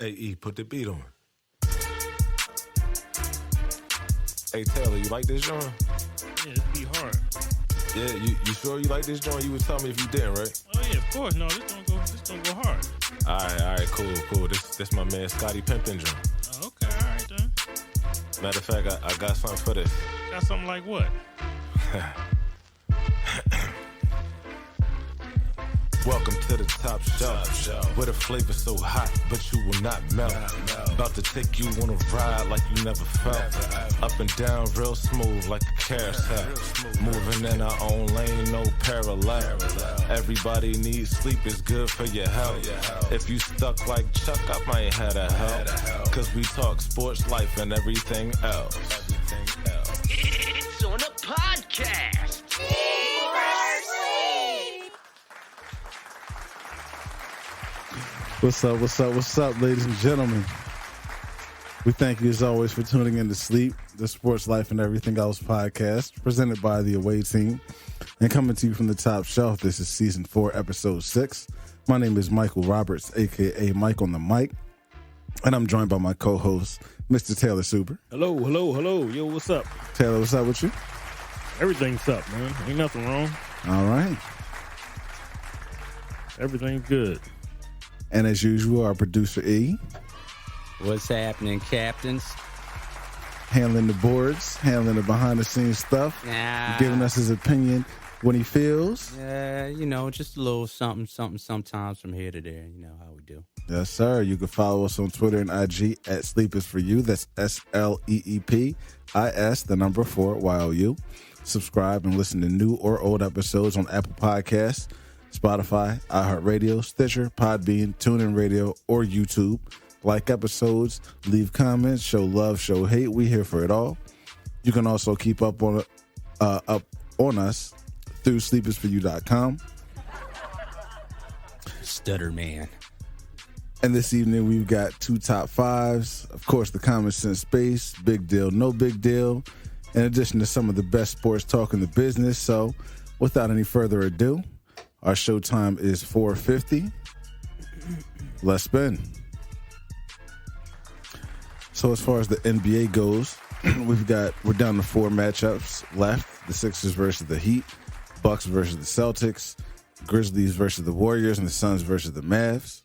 Hey, E, put the beat on. Hey, Taylor, you like this joint? Yeah, it'd be hard. Yeah, you sure you like this joint? You would tell me if you didn't, right? Oh yeah, of course. No, this don't go hard. All right, cool. This my man Scotty Pimpin' joint. Oh, okay, all right then. Matter of fact, I got something for this. Got something like what? Welcome to the top shelf, where the flavor so hot, but you will not melt. About to take you on a ride like you never felt. Up and down real smooth like a carousel. Moving in our own lane, no parallel. Everybody needs sleep, it's good for your health. If you stuck like Chuck, I might have to help. Cause we talk sports, life, and everything else. It's on a podcast. What's up, ladies and gentlemen? We thank you as always for tuning in to S.L.E.E.P, the Sports Life and Everything Else podcast, presented by the Away Team and coming to you from the top shelf. This is season 4, episode 6. My name is Michael Roberts, aka Mike on the mic, and I'm joined by my co-host, Mr. Taylor Super. Hello. Yo, what's up? Taylor, what's up with you? Everything's up, man. Ain't nothing wrong. All right. Everything's good. And as usual, our producer E, What's happening, captains? handling the boards, handling the behind-the-scenes stuff, Nah. giving us his opinion when he feels. Just a little something sometimes from here to there. You know how we do. Yes, sir. You can follow us on Twitter and IG at Sleep is for You. That's S.L.E.E.P. I.S. the number 4 Y-O-U. Subscribe and listen to new or old episodes on Apple Podcasts, Spotify, iHeartRadio, Stitcher, Podbean, TuneIn Radio, or YouTube. Like episodes, leave comments, show love, show hate. We here for it all. You can also keep up on us through sleepisforyou.com. Stutter man. And this evening, we've got 2 top 5s. Of course, the common sense space, big deal, no big deal, in addition to some of the best sports talk in the business. So without any further ado, our show time is 4:50. Let's spin. So as far as the NBA goes, we're down to 4 matchups left. The Sixers versus the Heat, Bucks versus the Celtics, Grizzlies versus the Warriors, and the Suns versus the Mavs.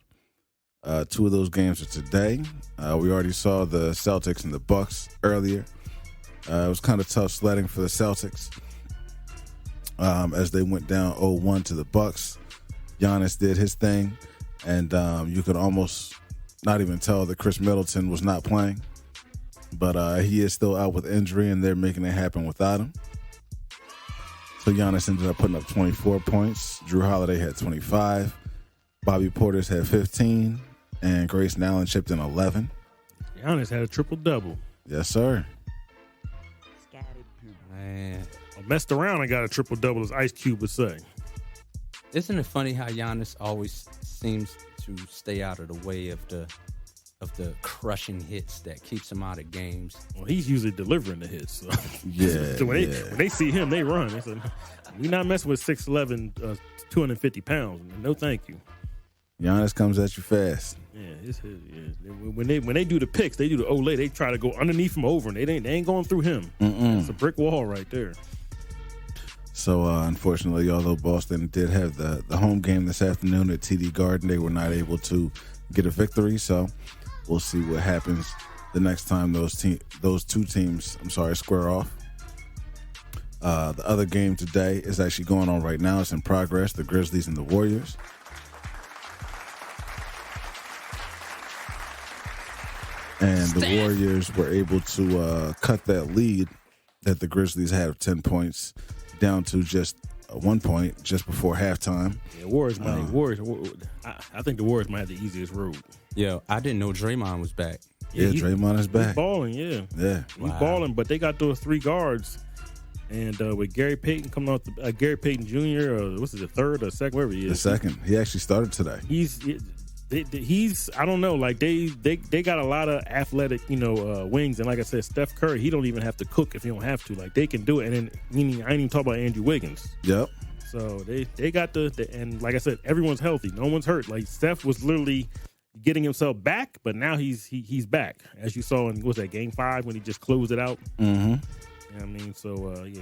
2 of those games are today. We already saw the Celtics and the Bucks earlier. It was kind of tough sledding for the Celtics as they went down 0-1 to the Bucks. Giannis did his thing, and you could almost not even tell that Chris Middleton was not playing. But he is still out with injury, and they're making it happen without him. So Giannis ended up putting up 24 points. Drew Holiday had 25. Bobby Portis had 15. And Grayson Allen chipped in 11. Giannis had a triple-double. Yes, sir. Man. I messed around and got a triple-double, as Ice Cube would say. Isn't it funny how Giannis always seems to stay out of the way of the crushing hits that keeps him out of games? Well, he's usually delivering the hits. So. Yeah, So when they see him, they run. They say, we're not messing with 6'11", 250 pounds. No, thank you. Giannis comes at you fast. Yeah, When they do the picks, they do the Olay. They try to go underneath him over, and they ain't going through him. It's a brick wall right there. So, unfortunately, although Boston did have the home game this afternoon at TD Garden, they were not able to get a victory. So, we'll see what happens the next time those 2 teams, square off. The other game today is actually going on right now. It's in progress. The Grizzlies and the Warriors. And the Warriors were able to cut that lead that the Grizzlies had of 10 points down to just 1 point just before halftime. Yeah, Warriors. I think the Warriors might have the easiest road. Yo, I didn't know Draymond was back. Yeah, Draymond is back. He's balling, yeah. He's balling, but they got those 3 guards. And with Gary Payton coming off, Gary Payton Jr., the third or second, wherever he is. The second. He actually started today. He's I don't know, like they got a lot of athletic wings, and like I said, Steph Curry, he don't even have to cook if he don't have to. Like they can do it. And then I ain't even talk about Andrew Wiggins. Yep. So they got and like I said, everyone's healthy, no one's hurt. Like Steph was literally getting himself back, but now he's back, as you saw in what was that Game 5 when he just closed it out. Mm-hmm. I mean, so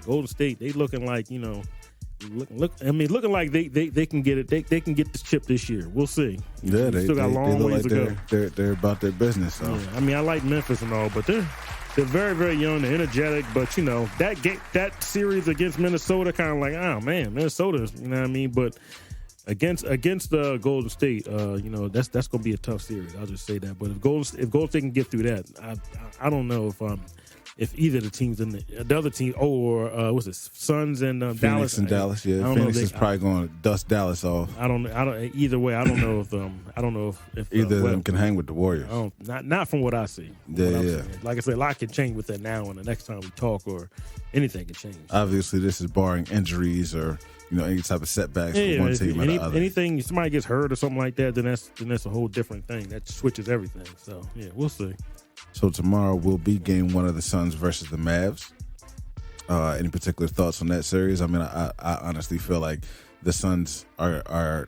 Golden State, they looking like looking like they can get it. They can get this chip this year. We'll see. Yeah, they still got a long look ways like to go. They're about their business. So. Yeah, I mean, I like Memphis and all, but they're very, very young. They're energetic, but that series against Minnesota, kind of like, oh man, Minnesota. You know what I mean? But against Golden State, that's going to be a tough series. I'll just say that. But if Golden State can get through that, I don't know if either of the teams in the other team, what's it, Suns and Phoenix Dallas and Dallas. Yeah, Phoenix is probably going to dust Dallas off. I don't. Either way, I don't know if either of them can hang with the Warriors. Not from what I see. Yeah. Like I said, a lot can change with that now and the next time we talk, or anything can change. Obviously, this is barring injuries or any type of setbacks for one team or the other. Anything, somebody gets hurt or something like that, then that's a whole different thing. That switches everything. So yeah, we'll see. So tomorrow will be game 1 of the Suns versus the Mavs. Any particular thoughts on that series? I mean, I honestly feel like the Suns are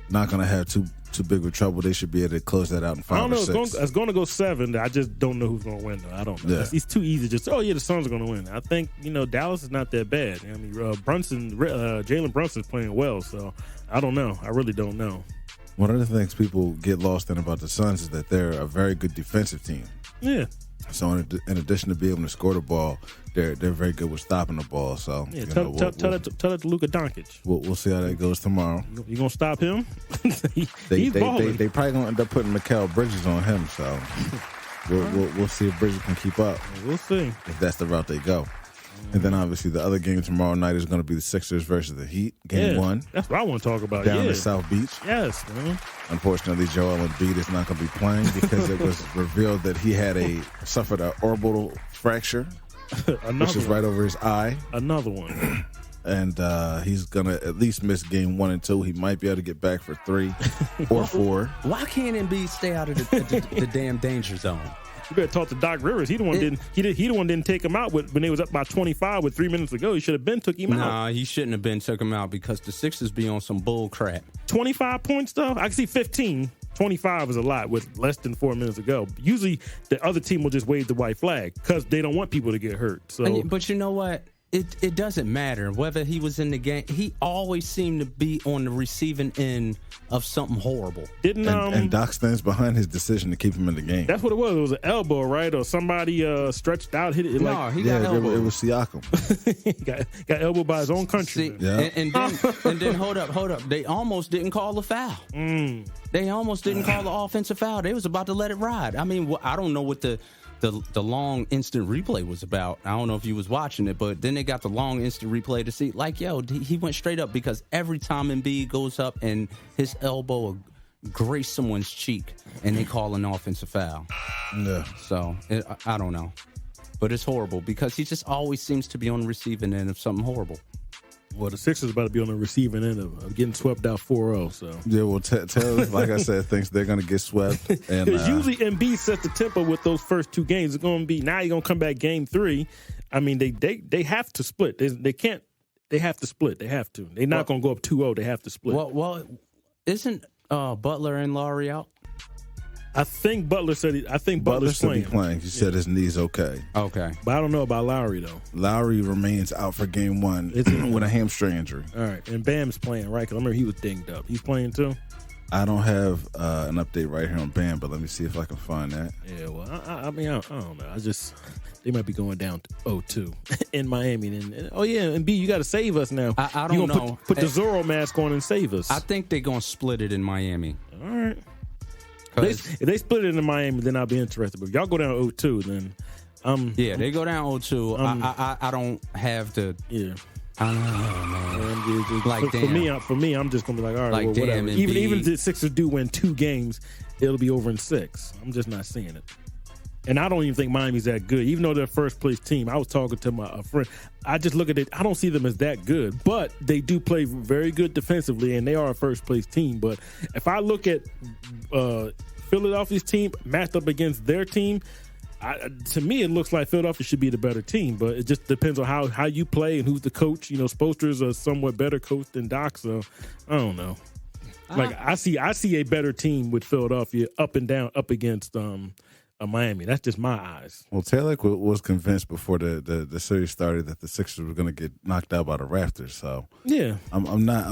not going to have too big of trouble. They should be able to close that out in 5 or 6. It's going to go 7. I just don't know who's going to win, though. I don't know. Yeah. It's too easy. Just the Suns are going to win. I think Dallas is not that bad. I mean, Jalen Brunson's playing well, so I don't know. I really don't know. One of the things people get lost in about the Suns is that they're a very good defensive team. Yeah. So in addition to being able to score the ball, they're very good with stopping the ball. So yeah, tell that to Luka Doncic. We'll see how that goes tomorrow. You gonna stop him? They probably gonna end up putting Mikal Bridges on him. So we'll see if Bridges can keep up. We'll see if that's the route they go. And then obviously the other game tomorrow night is going to be the Sixers versus the Heat, game 1. That's what I want to talk about. Down in South Beach. Yes, man. Unfortunately, Joel Embiid is not going to be playing because it was revealed that he had suffered an orbital fracture, which is right over his eye. Another one. And he's going to at least miss game 1 and 2. He might be able to get back for 3 or 4. Why can't Embiid stay out of the damn danger zone? You better talk to Doc Rivers. He the one didn't take him out when they was up by 25 with 3 minutes to go. He should have took him out. Nah, he shouldn't have been took him out because the Sixers be on some bull crap. 25 points though. I can see 15. 25 is a lot with less than 4 minutes to go. Usually the other team will just wave the white flag because they don't want people to get hurt. So, but you know what? It doesn't matter whether he was in the game. He always seemed to be on the receiving end of something horrible. And Doc stands behind his decision to keep him in the game. That's what it was. It was an elbow, right? Or somebody stretched out, hit it. He got elbowed. It was Siakam. he got elbowed by his own countryman. And then hold up. They almost didn't call a foul. They almost didn't call the offensive foul. They was about to let it ride. I mean, I don't know what the long instant replay was about. I don't know if you was watching it, but then they got the long instant replay to see, he went straight up because every time Embiid goes up and his elbow will grace someone's cheek and they call an offensive foul. Yeah. So, I don't know. But it's horrible because he just always seems to be on the receiving end of something horrible. Well, the Sixers about to be on the receiving end of getting swept out 4-0. So yeah, well, Taylor, like I said, thinks they're going to get swept. And usually Embiid sets the tempo with those first 2 games. It's going to be now. You're going to come back game 3. I mean, they have to split. They can't. They have to split. They have to. They're not going to go up 2-0. They have to split. Well, isn't Butler and Lowry out? I think Butler said. I think Butler's playing. Be playing. He said his knee's okay. Okay, but I don't know about Lowry though. Lowry remains out for game 1 with a hamstring injury. All right, and Bam's playing, right? Because I remember he was dinged up. He's playing too. I don't have an update right here on Bam, but let me see if I can find that. Yeah, well, I mean, I don't know. They might be going down to 0-2 in Miami. And B, you got to save us now. I don't know. Put the Zorro mask on and save us. I think they're going to split it in Miami. All right. If they split it in Miami, then I'll be interested. But if y'all go down 0-2, then they go down 0-2. I don't have the I don't know, man. For me, I'm just gonna be like, all right, whatever. Even if the Sixers do win 2 games, it'll be over in 6. I'm just not seeing it. And I don't even think Miami's that good. Even though they're first place team, I was talking to a friend. I just look at it. I don't see them as that good, but they do play very good defensively, and they are a first place team. But if I look at Philadelphia's team matched up against their team, to me, it looks like Philadelphia should be the better team. But it just depends on how you play and who's the coach. Spoelstra's a somewhat better coach than Doc, so I don't know. Like I see a better team with Philadelphia up and down up against Miami. That's just my eyes. Well, Taylor was convinced before the series started that the Sixers were going to get knocked out by the Raptors. So yeah, I'm not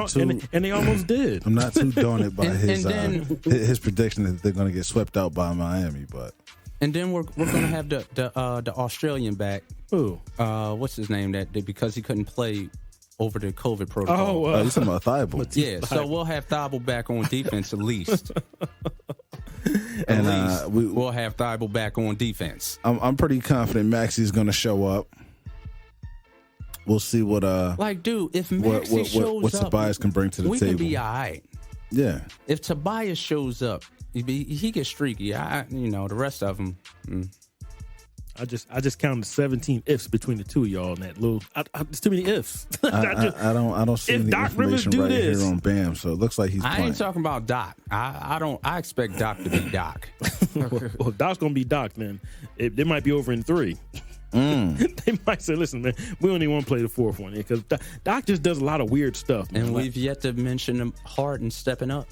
too. And they almost did. I'm not too daunted by his prediction that they're going to get swept out by Miami. But and then we're going to have the Australian back. Who? What's his name? That because he couldn't play over the COVID protocol. Oh, you're talking about Thibault. Yeah, so we'll have Thibault back on defense at least. And we'll have Thibault back on defense. I'm pretty confident Maxi's going to show up. We'll see what dude, if Maxey shows what up, Tobias can bring to the we table. can be all right. Yeah. If Tobias shows up, he gets streaky. The rest of them. I just counted 17 ifs between the two of y'all in that little. There's too many ifs. I don't see any Doc Rivers information do right this, here on Bam, so it looks like he's playing. I ain't talking about Doc. I expect Doc to be Doc. Well, Doc's gonna be Doc then. They might be over in 3. They might say, "Listen, man, we only want to play the 4th one because Doc just does a lot of weird stuff." Man. And we've yet to mention Harden stepping up.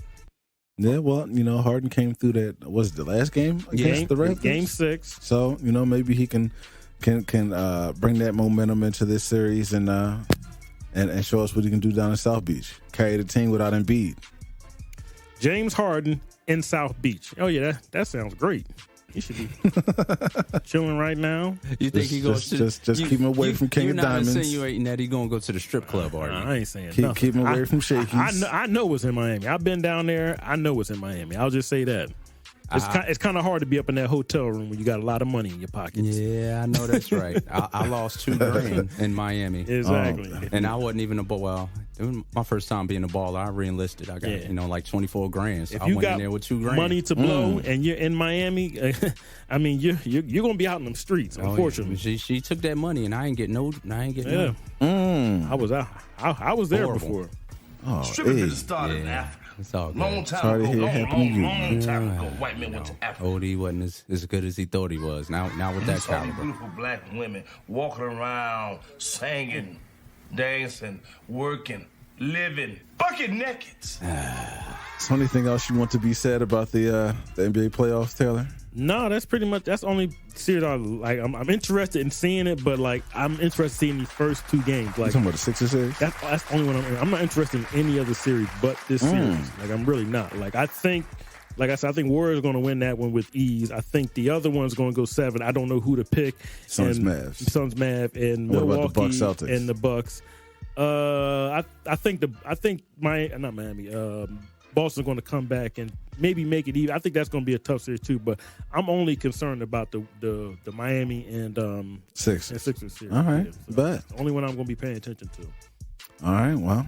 Yeah, well, Harden came through that. Was it the last game against the Raptors? Game 6. So maybe he can bring that momentum into this series and show us what he can do down in South Beach. Carry the team without Embiid. James Harden in South Beach. Oh yeah, that sounds great. He should be chilling right now. You think he goes to just keep him away from King of Diamonds? You're not insinuating that he's gonna go to the strip club, are you? I ain't saying nothing. Keep him away from Shakey's. I know what's in Miami. I've been down there. I know what's in Miami. I'll just say that. It's kind of hard to be up in that hotel room when you got a lot of money in your pockets. Yeah, I know that's right. I lost $2,000 in Miami. Exactly. And I wasn't even it was my first time being a baller. I re-enlisted. I got like $24,000. So if I you went in there with $2,000. Money to blow, and you're in Miami, I mean you're gonna be out in them streets. Unfortunately, she took that money, and I ain't get no. I was out. I was there before. Oh, stripping business started in Africa. It's all good. Long time ago. Long time ago. White men went to Africa. OD wasn't as good as he thought he was. Now with that caliber. Beautiful black women walking around, singing, dancing, working, living, bucket naked. Is there anything else you want to be said about the NBA playoffs, Taylor? No, that's the only series I like. I'm interested in seeing it, but like I'm interested in seeing these first 2 games. Like you talking about the Sixers series? That's the only one I'm not interested in any other series but this series. Like I'm really not. Like I think, like I said, I think Warriors are going to win that one with ease. I think the other one's going to go 7. I don't know who to pick. Suns, Mav, and what Milwaukee about the Bucks, Celtics? and the Bucks. I think not Miami. Boston's going to come back and maybe make it even. I think that's going to be a tough series too. But I'm only concerned about the Miami and Sixers series. All right, the only one I'm going to be paying attention to. All right, well.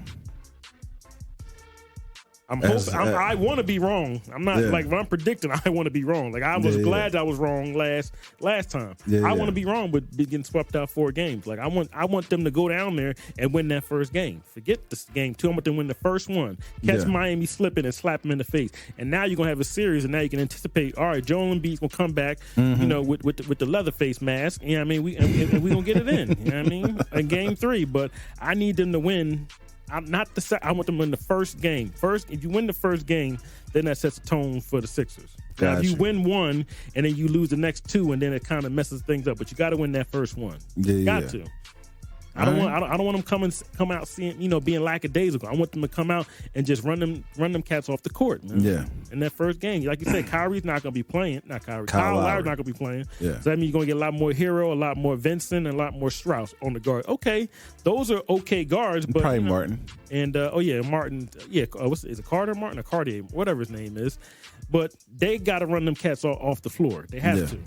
I want to be wrong. I'm not like when I'm predicting. I want to be wrong. Like I was glad I was wrong last time. I want to be wrong with getting swept out 4 games. Like I want them to go down there and win that first game. Forget this game 2. I want them to win the first one. Catch Miami slipping and slap them in the face. And now you're gonna have a series, and now you can anticipate. All right, Joel Embiid's gonna come back. With the leather face mask. You know what I mean? We gonna get it in. You know what I mean? In game 3, but I need them to win. I want them to win the first game. If you win the first game, then that sets a tone for the Sixers. Now, if you win one and then you lose the next 2, and then it kind of messes things up. But you got to win that first one. Got to. I don't want them come out seeing being lackadaisical. I want them to come out and just run them cats off the court. Man. Yeah. In that first game, like you said, Kyrie's not going to be playing. Not Kyrie. Kyle Lowry's not going to be playing. Yeah. So that means you're going to get a lot more Hero, a lot more Vincent, and a lot more Strauss on the guard. Okay, those are okay guards, but probably Martin. And Martin. Yeah, is it Carter Martin or Cartier? Whatever his name is. But they got to run them cats off the floor. They have to.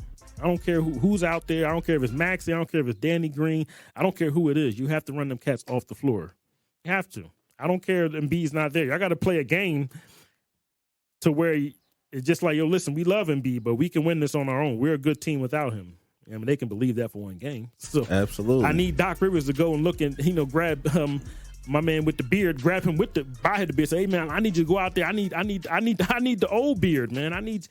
I don't care who's out there. I don't care if it's Maxey. I don't care if it's Danny Green. I don't care who it is. You have to run them cats off the floor. You have to. I don't care if Embiid's not there. I got to play a game to where it's just like, listen, we love Embiid, but we can win this on our own. We're a good team without him. I mean, they can believe that for one game. So absolutely, I need Doc Rivers to go and look and grab my man with the beard, grab him with the by the beard, say, "Hey man, I need you to go out there. I need the old beard, man. I need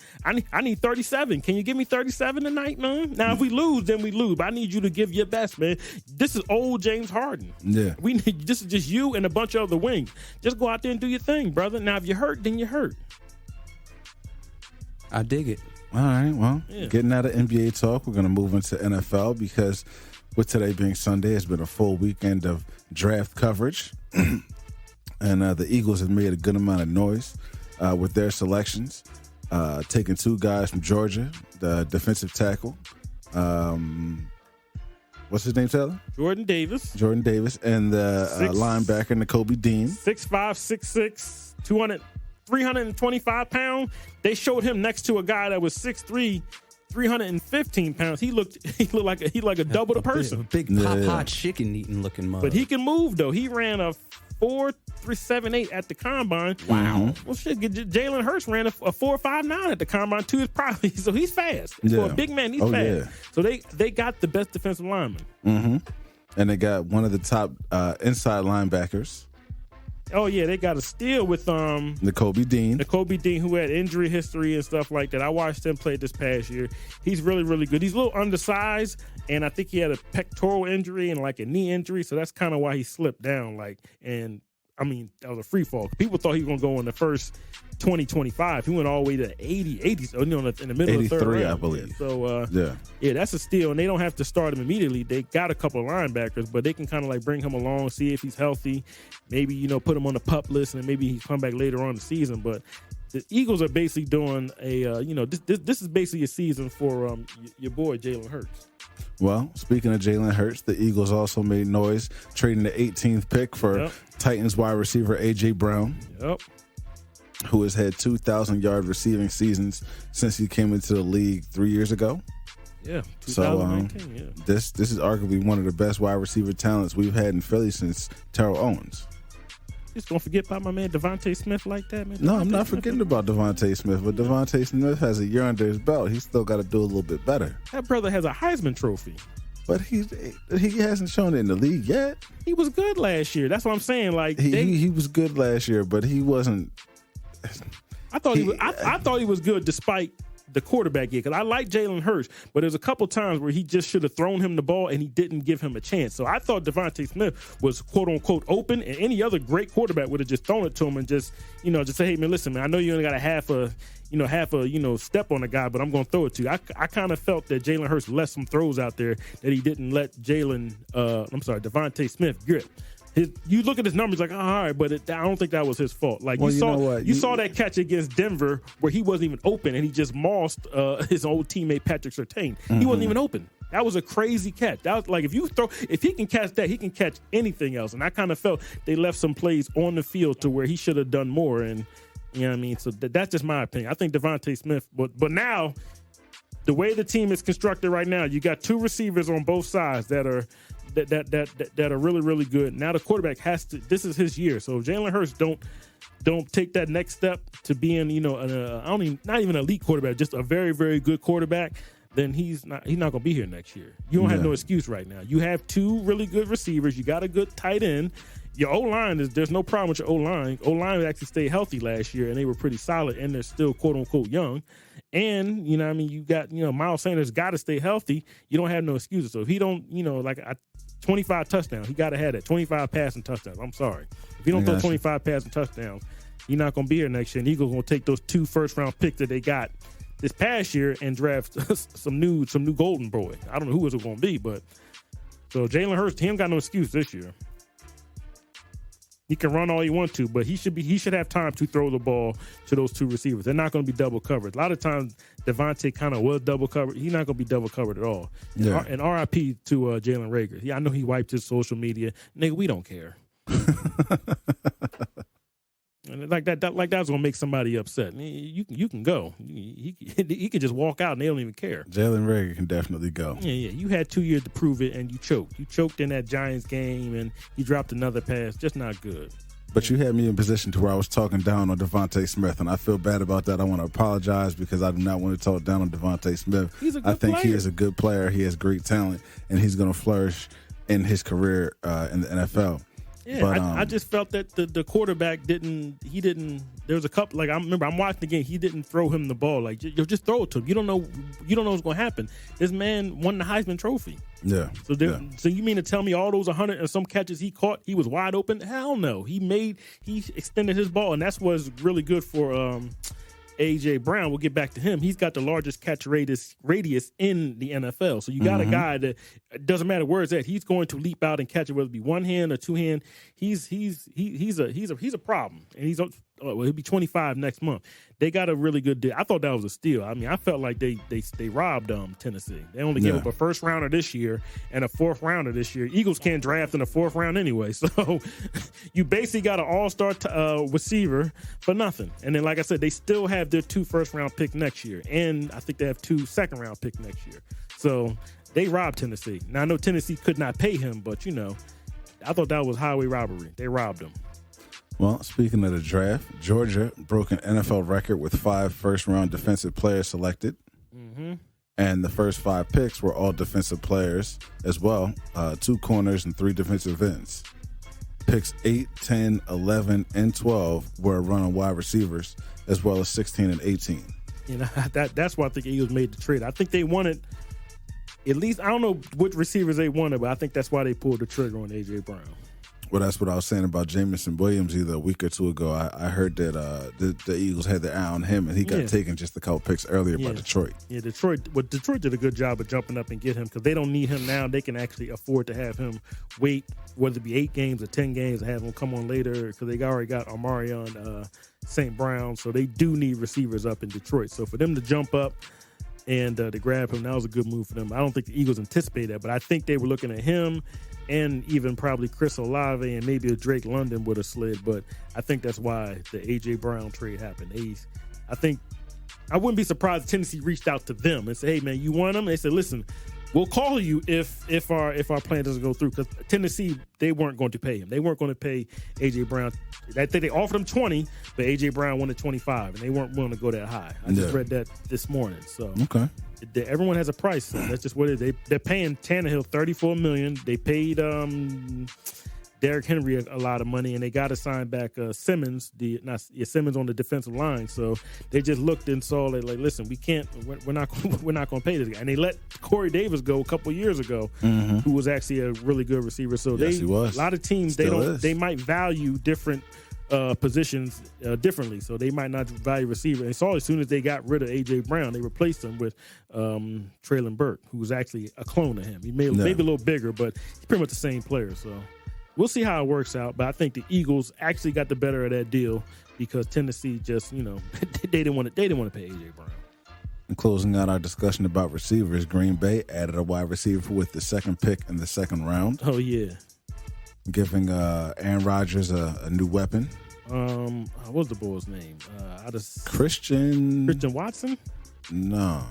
37. Can you give me 37 tonight, man? Now if we lose, then we lose. But I need you to give your best, man. This is old James Harden. Yeah, this is just you and a bunch of other wings. Just go out there and do your thing, brother. Now if you're hurt, then you're hurt. I dig it. All right, well, getting out of NBA talk, we're going to move into NFL because with today being Sunday, it's been a full weekend of draft coverage. And the Eagles have made a good amount of noise with their selections, taking two guys from Georgia, the defensive tackle. What's his name, Taylor? Jordan Davis, and the linebacker, Nakobe Dean. 6'5", 6'6", 325 pounds. They showed him next to a guy that was 6'3", 315 pounds. He looked like a double the person. Big hot chicken eating looking mug. But he can move though. He ran a 4.378 at the combine. Wow. Well, shit. Jalen Hurts ran a 4.59 at the combine too. Probably so he's fast for a big man. He's fast. Yeah. So they got the best defensive lineman. Mm-hmm. And they got one of the top inside linebackers. Oh yeah, they got a steal with Nakobe Dean, who had injury history and stuff like that. I watched him play this past year. He's really, really good. He's a little undersized, and I think he had a pectoral injury and like a knee injury, so that's kind of why he slipped down. That was a free fall. People thought he was gonna go in the first 20-25. He went all the way to 80, so in the middle of the third round. I believe. So that's a steal, and they don't have to start him immediately. They got a couple of linebackers, but they can kind of like bring him along, see if he's healthy, maybe put him on the PUP list, and maybe he come back later on in the season. But the Eagles are basically doing this is basically a season for your boy Jalen Hurts. Well, speaking of Jalen Hurts, the Eagles also made noise trading the 18th pick for Titans wide receiver A.J. Brown. Yep. Who has had 2,000-yard receiving seasons since he came into the league 3 years ago. Yeah, 2019, This is arguably one of the best wide receiver talents we've had in Philly since Terrell Owens. Just don't forget about my man Devontae Smith like that, man. No, I'm not forgetting about Devontae Smith, but Devontae Smith has a year under his belt. He's still got to do a little bit better. That brother has a Heisman Trophy. But he hasn't shown it in the league yet. He was good last year. That's what I'm saying. Like he was good last year, but he wasn't. I thought he was good despite the quarterback here, because I like Jalen Hurts, but there's a couple times where he just should have thrown him the ball and he didn't give him a chance. So I thought Devontae Smith was quote unquote open, and any other great quarterback would have just thrown it to him and just say, hey man, listen man, I know you only got a half a step on the guy, but I'm going to throw it to you. I kind of felt that Jalen Hurts left some throws out there that he didn't let Devontae Smith grip. You look at his numbers like, all right, but I don't think that was his fault. Like you saw that catch against Denver where he wasn't even open and he just mossed his old teammate Patrick Surtain. He wasn't even open. That was a crazy catch. That was like if he can catch that, he can catch anything else. And I kind of felt they left some plays on the field to where he should have done more. And you know what I mean. So that's just my opinion. I think Devontae Smith, but now the way the team is constructed right now, you got two receivers on both sides that are really, really good. Now the quarterback has to. This is his year. So if Jalen Hurts don't take that next step to being, not even an elite quarterback, just a very, very good quarterback, then he's not going to be here next year. You don't have no excuse right now. You have two really good receivers. You got a good tight end. Your O-line there's no problem with your O-line. O-line actually stayed healthy last year, and they were pretty solid, and they're still quote unquote young. And you got Miles Sanders got to stay healthy. You don't have no excuses. So if he don't 25 touchdowns, he got to have that 25 passing touchdowns. I'm sorry, if he don't throw 25 passing touchdowns, he's not going to be here next year. And the Eagles going to take those 2 first-round picks that they got this past year and draft some new golden boy. I don't know who it's going to be, but so Jalen Hurts, he ain't got no excuse this year. He can run all he wants to, but he should have time to throw the ball to those two receivers. They're not going to be double covered. A lot of times Devontae kind of was double covered. He's not going to be double covered at all. Yeah. And RIP to Jalen Reagor. Yeah, I know he wiped his social media. Nigga, we don't care. And like that's gonna make somebody upset. You can go. He can just walk out and they don't even care. Jalen Reagor can definitely go. Yeah. You had 2 years to prove it and you choked. You choked in that Giants game and you dropped another pass. Just not good. But you had me in position to where I was talking down on Devontae Smith, and I feel bad about that. I want to apologize because I do not want to talk down on Devontae Smith. He's a good player. He is a good player. He has great talent, and he's going to flourish in his career in the NFL. Yeah, But, I just felt that the quarterback didn't. There was a couple. Like I remember, I'm watching the game. He didn't throw him the ball. Like just throw it to him. You don't know what's going to happen. This man won the Heisman Trophy. Yeah. So you mean to tell me all those 100 and some catches he caught, he was wide open? Hell no. He extended his ball, and that's what's really good for A.J. Brown. We'll get back to him. He's got the largest catch radius in the NFL. So you got a guy that it doesn't matter where it's at. He's going to leap out and catch it, whether it be one hand or two hand. He's a problem, and he'll be 25 next month. They got a really good deal. I thought that was a steal. I mean, I felt like they robbed Tennessee. They only gave up a first rounder this year and a fourth rounder this year. Eagles can't draft in the fourth round anyway, so you basically got an all-star receiver for nothing. And then, like I said, they still have their 2 first-round picks next year, and I think they have 2 second-round picks next year. So they robbed Tennessee. Now I know Tennessee could not pay him, but I thought that was highway robbery. They robbed him. Well, speaking of the draft, Georgia broke an NFL record with 5 first-round defensive players selected. Mm-hmm. And the first 5 picks were all defensive players as well, 2 corners and 3 defensive ends. Picks 8, 10, 11, and 12 were run on wide receivers, as well as 16 and 18. That's why I think the Eagles made the trade. I think they wanted at least, I don't know what receivers they wanted, but I think that's why they pulled the trigger on A.J. Brown. Well, that's what I was saying about Jamison Williams either a week or 2 ago. I heard that the Eagles had their eye on him, and he got taken just a couple picks earlier by Detroit. Yeah, Detroit did a good job of jumping up and get him because they don't need him now. They can actually afford to have him wait, whether it be 8 games or 10 games, and have him come on later because they already got Amarion St. Brown, so they do need receivers up in Detroit. So for them to jump up and to grab him, that was a good move for them. I don't think the Eagles anticipated that, but I think they were looking at him and even probably Chris Olave and maybe a Drake London would have slid, but I think that's why the A.J. Brown trade happened. I wouldn't be surprised if Tennessee reached out to them and said, hey, man, you want him? They said, listen, we'll call you if our plan doesn't go through, because Tennessee, they weren't going to pay him. They weren't going to pay A.J. Brown. I think they offered him 20, but A.J. Brown wanted 25, and they weren't willing to go that high. I just read that this morning. So okay. Everyone has a price. So that's just what it is. They're paying Tannehill $34 million. They paid Derrick Henry a lot of money, and they got to sign back Simmons on the defensive line. So they just looked and saw that, like, listen, we're not going to pay this guy. And they let Corey Davis go a couple years ago, who was actually a really good receiver. So he was. A lot of teams they might value different positions differently, so they might not value receiver. And so as soon as they got rid of A.J. Brown, they replaced him with Traylon Burke, who was actually a clone of him. He maybe a little bigger, but he's pretty much the same player. So we'll see how it works out. But I think the Eagles actually got the better of that deal because Tennessee just, they didn't want to pay A.J. Brown. And closing out our discussion about receivers, Green Bay added a wide receiver with the 2nd pick in the 2nd round. Oh yeah. Giving Aaron Rodgers a new weapon. What's the boy's name? Christian Watson? No.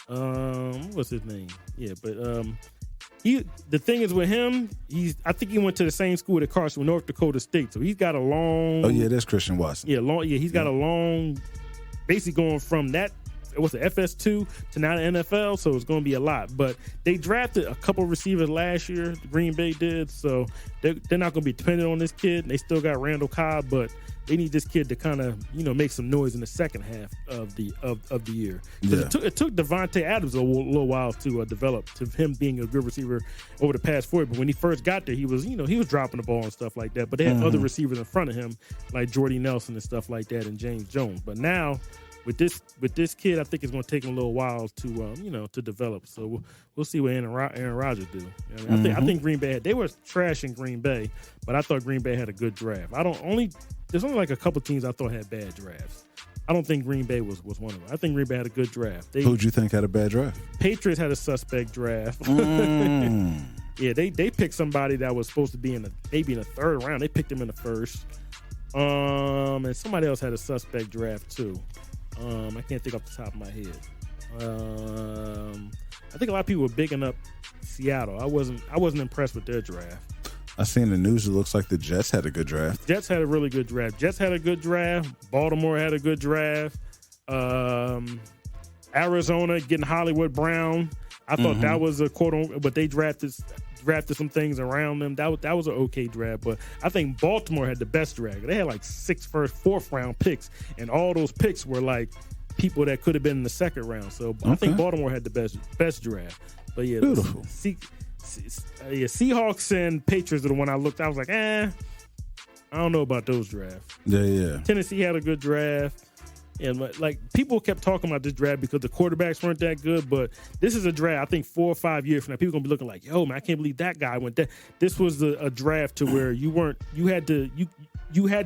What's his name? Yeah, but the thing is with him, I think he went to the same school at Carson, North Dakota State. So he's got a long. Oh yeah, that's Christian Watson. Yeah, he's got a long, basically going from that. What's the FS2 to now the NFL, so it's going to be a lot. But they drafted a couple receivers last year, Green Bay did, so they're not going to be dependent on this kid. They still got Randall Cobb, but they need this kid to kind of make some noise in the second half of the year. Yeah. It took Devontae Adams a little while to develop to him being a good receiver over the past 4 years. But when he first got there, he was dropping the ball and stuff like that. But they had other receivers in front of him like Jordy Nelson and stuff like that and James Jones. But now with this kid, I think it's going to take him a little while to to develop. So we'll see what Aaron Rodgers do. I think Green Bay they were trash in Green Bay, but I thought Green Bay had a good draft. There's only like a couple teams I thought had bad drafts. I don't think Green Bay was one of them. I think Green Bay had a good draft. Who'd you think had a bad draft? Patriots had a suspect draft. Yeah, they picked somebody that was supposed to be maybe in the 3rd round. They picked him in the 1st. And somebody else had a suspect draft too. I can't think off the top of my head. I think a lot of people were bigging up Seattle. I wasn't impressed with their draft. I seen the news. It looks like the Jets had a good draft. Jets had a really good draft. Baltimore had a good draft. Arizona getting Hollywood Brown. I thought that was a quote on, but they drafted drafted some things around them. That was an okay draft, but I think Baltimore had the best draft. They had like 6 first, 4th round picks, and all those picks were like people that could have been in the 2nd round. So I think Baltimore had the best draft. But yeah, beautiful. Seahawks and Patriots are the one I looked. I was like, I don't know about those drafts. Yeah. Tennessee had a good draft. And like people kept talking about this draft because the quarterbacks weren't that good, but this is a draft. I think 4 or 5 years from now, people gonna be looking like, "Yo, man, I can't believe that guy went that." This was a draft to where you had to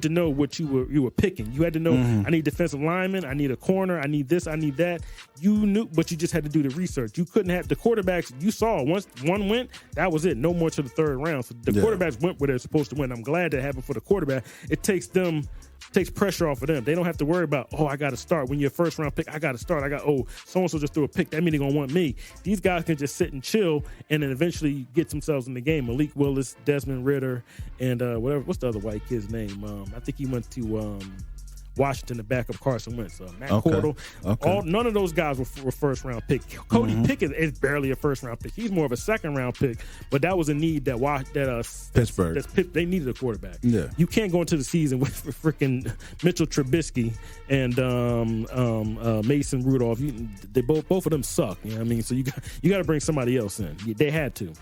know what you were picking. You had to know I need defensive linemen, I need a corner, I need this, I need that. You knew, but you just had to do the research. You couldn't have the quarterbacks. You saw once one went, that was it. No more to the 3rd round. So the quarterbacks went where they're supposed to win. I'm glad that happened for the quarterback. It takes pressure off of them. They don't have to worry about, I got to start. When you're a 1st round pick, I got to start. So-and-so just threw a pick. That means they're going to want me. These guys can just sit and chill and then eventually get themselves in the game. Malik Willis, Desmond Ridder, and what's the other white kid's name? I think he went to Washington, the backup Carson Wentz. Matt Cordell. None of those guys were 1st round pick. Cody Pickett is barely a 1st round pick. He's more of a 2nd round pick, but that was a need that Pittsburgh. They needed a quarterback. Yeah. You can't go into the season with freaking Mitchell Trubisky and Mason Rudolph. They both of them suck. You know what I mean? So you got to bring somebody else in. They had to.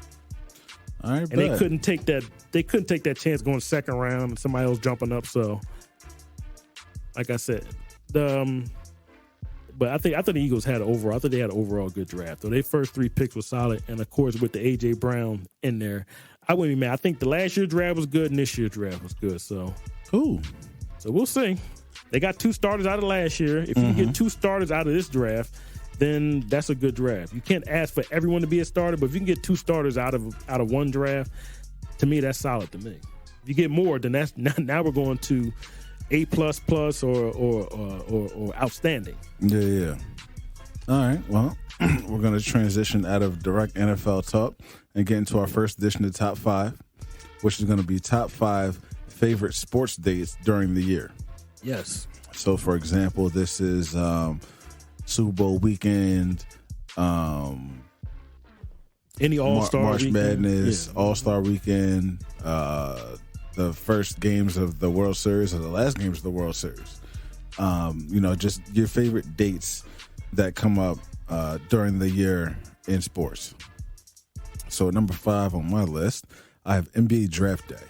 All right, and they couldn't take that. They couldn't take that chance going 2nd round and somebody else jumping up. So. Like I said, but I think the Eagles had an overall. I think they had an overall good draft. So their first 3 picks were solid, and of course with the AJ Brown in there, I wouldn't be mad. I think the last year's draft was good, and this year's draft was good. So cool. So we'll see. They got 2 starters out of last year. If you get 2 starters out of this draft, then that's a good draft. You can't ask for everyone to be a starter, but if you can get 2 starters out of one draft, to me that's solid to me. If you get more, then that's now we're going to A++ or outstanding. Yeah. All right. Well, we're going to transition out of direct NFL talk and get into our first edition of Top 5, which is going to be Top 5 favorite sports dates during the year. Yes. So, for example, this is Super Bowl weekend, any All-Star March weekend. Madness, All-Star weekend, the first games of the World Series or the last games of the World Series. Just your favorite dates that come up during the year in sports. So at number 5 on my list, I have NBA Draft Day,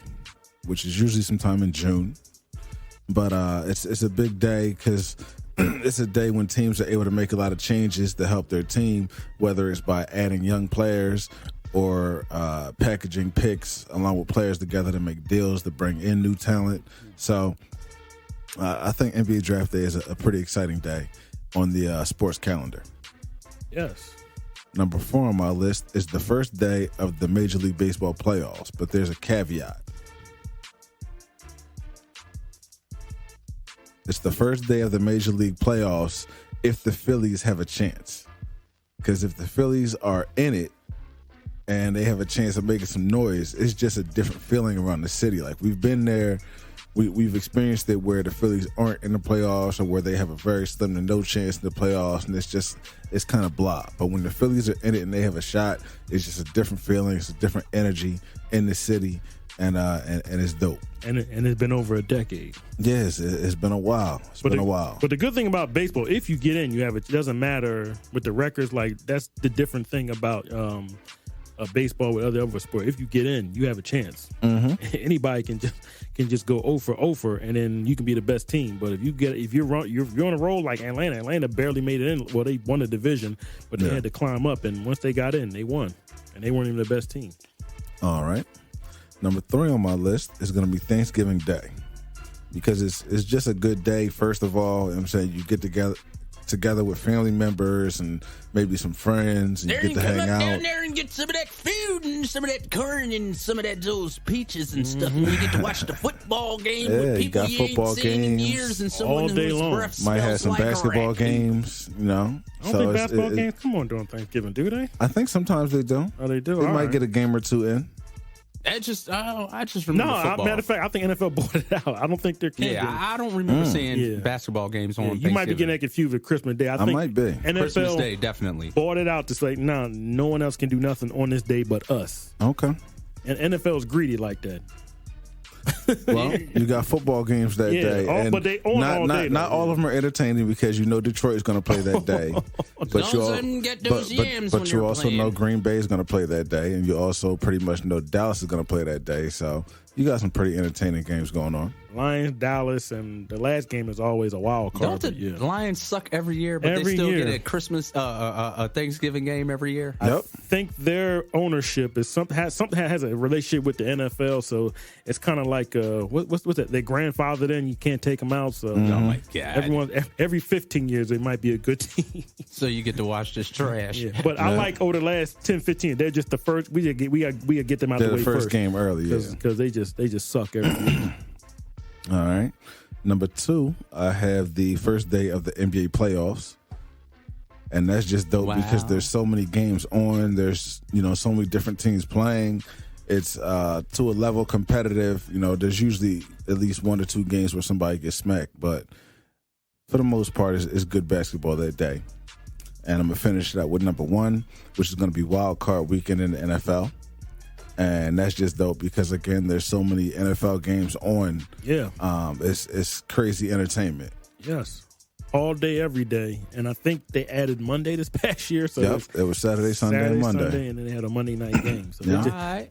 which is usually sometime in June. But it's a big day because it's a day when teams are able to make a lot of changes to help their team, whether it's by adding young players or packaging picks along with players together to make deals to bring in new talent. So I think NBA Draft Day is a pretty exciting day on the sports calendar. Yes. Number 4 on my list is the first day of the Major League Baseball playoffs, but there's a caveat. It's the first day of the Major League playoffs if the Phillies have a chance. Because if the Phillies are in it, and they have a chance of making some noise, it's just a different feeling around the city. Like, we've been there, we've experienced it where the Phillies aren't in the playoffs or where they have a very slim to no chance in the playoffs, and it's kind of blah. But when the Phillies are in it and they have a shot, it's just a different feeling, it's a different energy in the city, and it's dope. And it's been over a decade. Yes, it's been a while. It's been a while. But the good thing about baseball, if you get in, you have it. It doesn't matter with the records. Like, that's the different thing about baseball with other sports. If you get in, you have a chance. Mm-hmm. Anybody can just go 0 for 0, and then you can be the best team. But if you're on a roll like Atlanta barely made it in. Well, they won the division, but they had to climb up, and once they got in, they won, and they weren't even the best team. All right. Number 3 on my list is going to be Thanksgiving Day, because it's just a good day. First of all, I'm saying you get together with family members and maybe some friends, and you get to hang out down there and get some of that food and some of that corn and some of those peaches and stuff. And you get to watch the football game with people you ain't seen in years, and someone all day whose long. breath Might have some smells like basketball games, I don't think basketball games come on during Thanksgiving, do they? I think sometimes they do. Oh, they do. They All might right. get a game or two in. I just remember football. matter of fact, I think NFL bought it out. I don't think they're canceling. Yeah, I don't remember seeing basketball games on. You might be getting that confused with Christmas Day. I think might be. NFL Christmas Day, definitely bought it out to say, no one else can do nothing on this day but us. Okay. And NFL's greedy like that. Well, you got football games that day, and but they on all day. Not all of them are entertaining because you know Detroit's going to play that day. But you also know Green Bay is going to play that day, and you also pretty much know Dallas is going to play that day. So you got some pretty entertaining games going on. Lions, Dallas, and the last game is always a wild card. Don't the Lions suck every year, but they still get a Christmas, a Thanksgiving game every year? Yep. I think their ownership is has a relationship with the NFL, so it's kind of like what's that? Their grandfather, then you can't take them out. So Oh my God! Every 15 years they might be a good team. So you get to watch this trash. But I like over the last 10, 15, they're just the first. We gotta get them out They're the way first game early, because they just suck every year. All right. Number 2, I have the first day of the NBA playoffs. And that's just dope because there's so many games on. There's, so many different teams playing. It's to a level competitive. There's usually at least 1 or 2 games where somebody gets smacked. But for the most part, it's good basketball that day. And I'm going to finish it out with number 1, which is going to be Wild Card Weekend in the NFL. And that's just dope because, again, there's so many NFL games on. Yeah. It's crazy entertainment. Yes. All day, every day. And I think they added Monday this past year. So it was Saturday, Sunday, and Monday. And then they had a Monday night game. So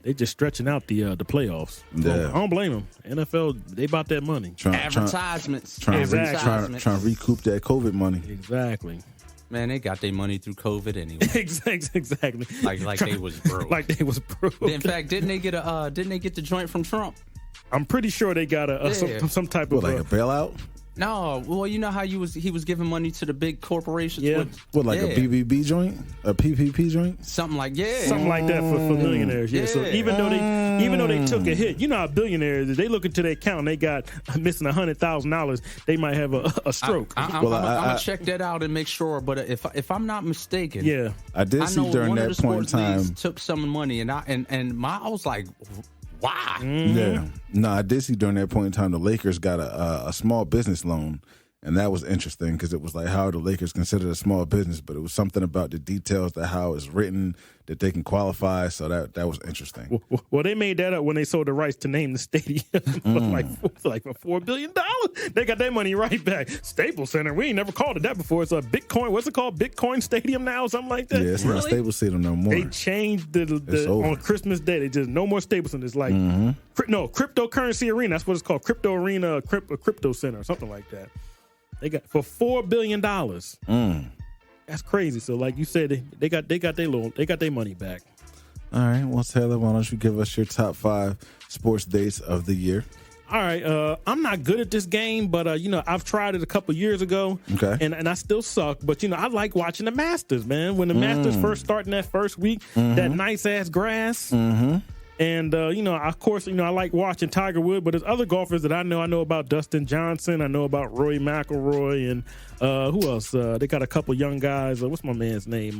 they just stretching out the playoffs. Yeah. I don't blame them. NFL, they bought that money. Advertisements. Trying to recoup that COVID money. Exactly. Man, they got their money through COVID anyway. Exactly. Like they was broke. Like they was broke. In fact, didn't they get the joint from Trump? I'm pretty sure they got some type of like a bailout. No, well, you know how he was giving money to the big corporations. Yeah. A BBB joint, a PPP joint, something like that for millionaires. Yeah. So even though they took a hit, how billionaires they look into their account, and they got missing $100,000, they might have a stroke. I'm gonna check that out and make sure. But if I'm not mistaken, I did see during that point in time took some money, and I was like, why? Mm-hmm. Yeah. No, I did see during that point in time the Lakers got a small business loan, and that was interesting because it was like how are the Lakers considered a small business, but it was something about the details that how it's written that they can qualify. So that was interesting. Well, they made that up when they sold the rights to name the stadium for $4 billion. They got their money right back. Staples Center, we ain't never called it that before. It's a Bitcoin. What's it called? Bitcoin Stadium now, or something like that. Yeah, it's not Staples Stadium no more. They changed the on Christmas Day. They just no more Staples Center. It's like cryptocurrency arena. That's what it's called. Crypto arena, crypto center, or something like that. They got for $4 billion. That's crazy. So, like you said, they got their money back. All right. Well, Taylor, why don't you give us your top 5 sports dates of the year? All right. I'm not good at this game, but I've tried it a couple years ago. Okay. And I still suck. But I like watching the Masters, man. When the Masters first start in that first week, that nice ass grass. Mm-hmm. And, of course, I like watching Tiger Woods, but there's other golfers that I know. I know about Dustin Johnson. I know about Rory McIlroy. And who else? They got a couple young guys. What's my man's name?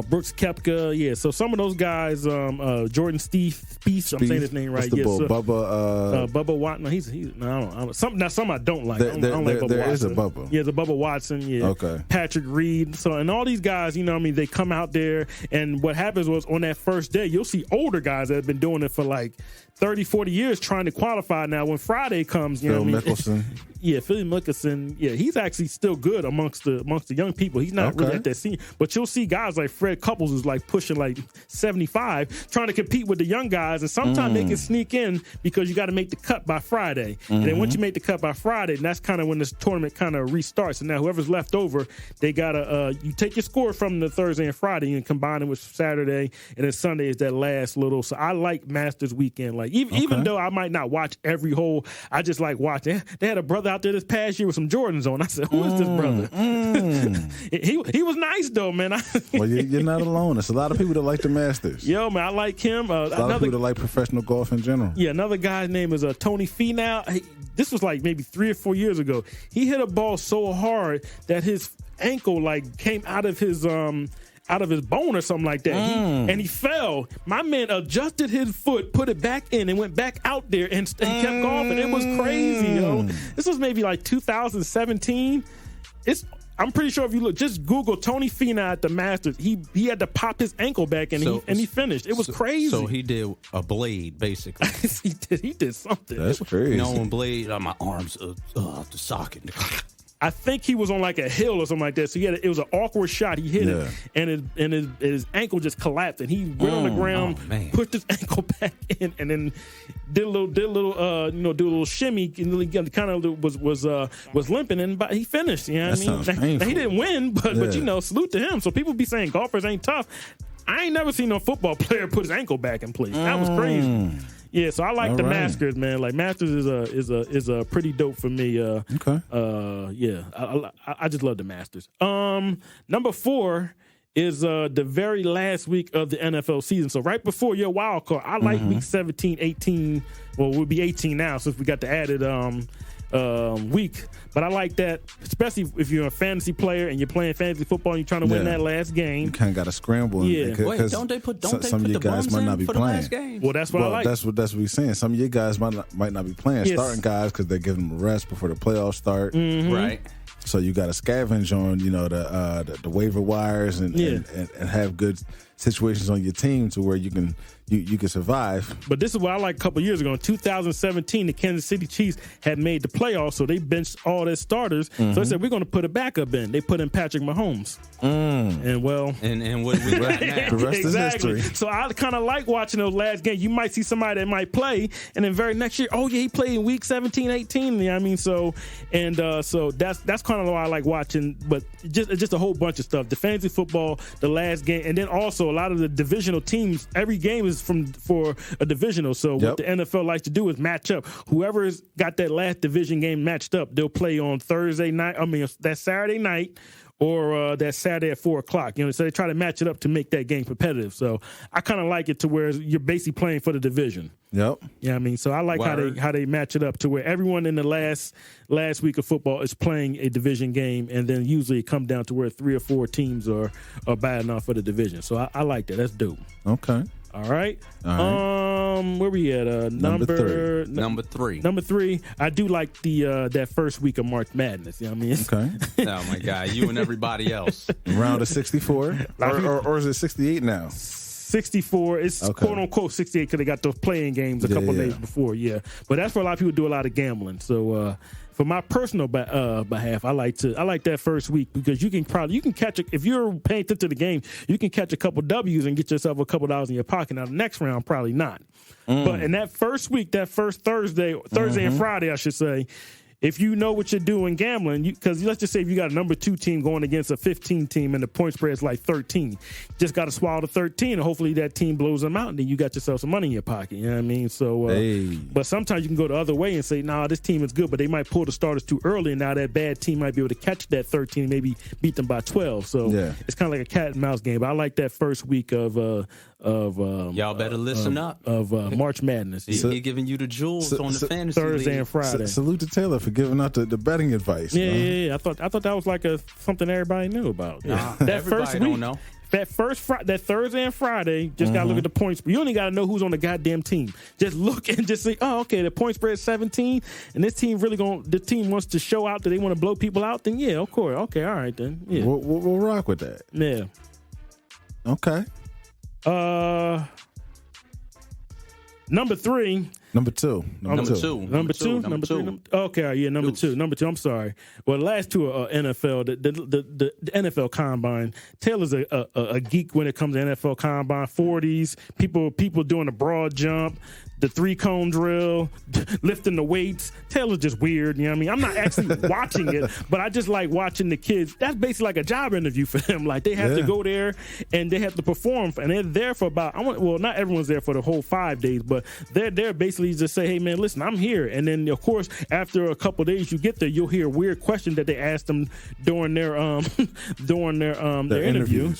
Brooks Koepka. Yeah, so some of those guys, Jordan Spieth, I'm saying his name right. Yes, Bubba Watson. No, he's no, I don't. Some I don't like. I don't like Bubba there Watson. Is a Bubba. Yeah, there's a Bubba Watson. Yeah. Okay. Patrick Reed. So, and all these guys, they come out there, and what happens was on that first day, you'll see older guys that have been doing it for like 30, 40 years trying to qualify. Now, when Friday comes, Phil Mickelson. Yeah, Phil Mickelson. Yeah, he's actually still good amongst the young people. He's not really at that senior, but you'll see guys like Fred Couples who's like pushing like 75, trying to compete with the young guys, and sometimes they can sneak in because you got to make the cut by Friday. And then once you make the cut by Friday, and that's kind of when this tournament kind of restarts. And now whoever's left over, they gotta you take your score from the Thursday and Friday and combine it with Saturday, and then Sunday is that last little. So I like Masters weekend. Like even though I might not watch every hole, I just like watching. They had a brother out there this past year with some Jordans on. I said, who is this brother? He was nice though, man. Well, you're not alone. There's a lot of people that like the Masters. Yo, man, I like him. A lot of people that like professional golf in general. Yeah, another guy's name is Tony Finau. This was like maybe 3 or 4 years ago. He hit a ball so hard that his ankle like came out of his out of his bone or something like that. And he fell. My man adjusted his foot, put it back in, and went back out there and kept golfing. It was crazy, yo. This was maybe like 2017. I'm pretty sure if you look, just Google Tony Finau at the Masters. He had to pop his ankle back and he finished. It was crazy. So he did a blade, basically. he did something. That's crazy. You know, when blade, my arms, the socket. I think he was on like a hill or something like that. So it was an awkward shot. He hit it, and his ankle just collapsed, and he went on the ground, pushed his ankle back in, and then did a little shimmy, and kind of was limping, and he finished. You know what I mean? Now, he didn't win, but salute to him. So people be saying golfers ain't tough. I ain't never seen no football player put his ankle back in place. That was crazy. Yeah, so I like the Masters, man. Like Masters is a pretty dope for me. Okay. Yeah, I just love the Masters. Number 4 is the very last week of the NFL season. So right before your wild card, I like week 17, 18. Well, we'll be 18 now since we got the added week. But I like that, especially if you're a fantasy player and you're playing fantasy football and you're trying to win that last game. You kind of got to scramble. Yeah. Wait, don't they put some of your guys might not be playing. Well, that's what I like. That's what we're saying. Some of your guys might not be playing. Yes. Starting guys because they're giving them a rest before the playoffs start. Right. So you got to scavenge on the waiver wires and have good situations on your team to where you can survive. But this is what I like a couple years ago. In 2017, the Kansas City Chiefs had made the playoffs, so they benched all their starters. So they said, we're going to put a backup in. They put in Patrick Mahomes. And what we got now? The rest is history. So I kind of like watching those last games. You might see somebody that might play, and then very next year, he played in week 17, 18. You know what I mean? So that's kind of why I like watching, but just a whole bunch of stuff. The fantasy football, the last game, and then also a lot of the divisional teams. Every game is for a divisional. So what the NFL likes to do is match up. Whoever's got that last division game matched up, they'll play on Thursday night. I mean, that Saturday night or that Saturday at 4:00. You know, so they try to match it up to make that game competitive. So I kind of like it to where you're basically playing for the division. Yep. Yeah, I mean, so I like how they match it up to where everyone in the last week of football is playing a division game, and then usually it comes down to where 3 or 4 teams are bad enough for the division. So I like that. That's dope. Okay. All right. Where we at? Number 3. Number 3. I do like the that first week of March Madness. You know what I mean? Okay. Oh my God, you and everybody else. Round of 64, or is it 68 now? 64. It's quote unquote 68 because they got those playing games a couple days before. Yeah, but that's where a lot of people do a lot of gambling. So for my personal behalf, I like that first week because you can catch if you're paying attention to the game, you can catch a couple W's and get yourself a couple dollars in your pocket. Now the next round probably not, but in that first week, that first Thursday and Friday, I should say. If you know what you're doing gambling, because let's just say if you got a number 2 team going against a 15 team and the point spread is like 13, just got to swallow the 13 and hopefully that team blows them out and then you got yourself some money in your pocket. You know what I mean? So, but sometimes you can go the other way and say, nah, this team is good, but they might pull the starters too early and now that bad team might be able to catch that 13 and maybe beat them by 12. So it's kind of like a cat and mouse game. But I like that first week of y'all better listen up of March Madness. He giving you the jewels on the fantasy Thursday league. and Friday. Salute to Taylor for giving out the betting advice. Yeah. I thought that was like something everybody knew about. Nah, that everybody first week, don't know. That Thursday and Friday, just gotta look at the points. You only gotta know who's on the goddamn team. Just look and just say, oh, okay, the point spread is 17, and this team the team wants to show out that they want to blow people out. Then yeah, of course, okay, all right then. Yeah, we'll rock with that. Yeah. Okay. Number 3. Number two. Number two. Okay, yeah, number two. I'm sorry. Well, the last two are NFL. The NFL Combine. Taylor's a geek when it comes to NFL Combine. 40s. People doing the broad jump, the 3-cone drill, lifting the weights. Taylor's just weird. You know what I mean? I'm not actually watching it, but I just like watching the kids. That's basically like a job interview for them. Like they have to go there and they have to perform, and they're there for about. Not everyone's there for the whole 5 days, but they're there basically just say, hey man, listen, I'm here. And then of course, after a couple of days you get there, you'll hear weird questions that they ask them during their interview.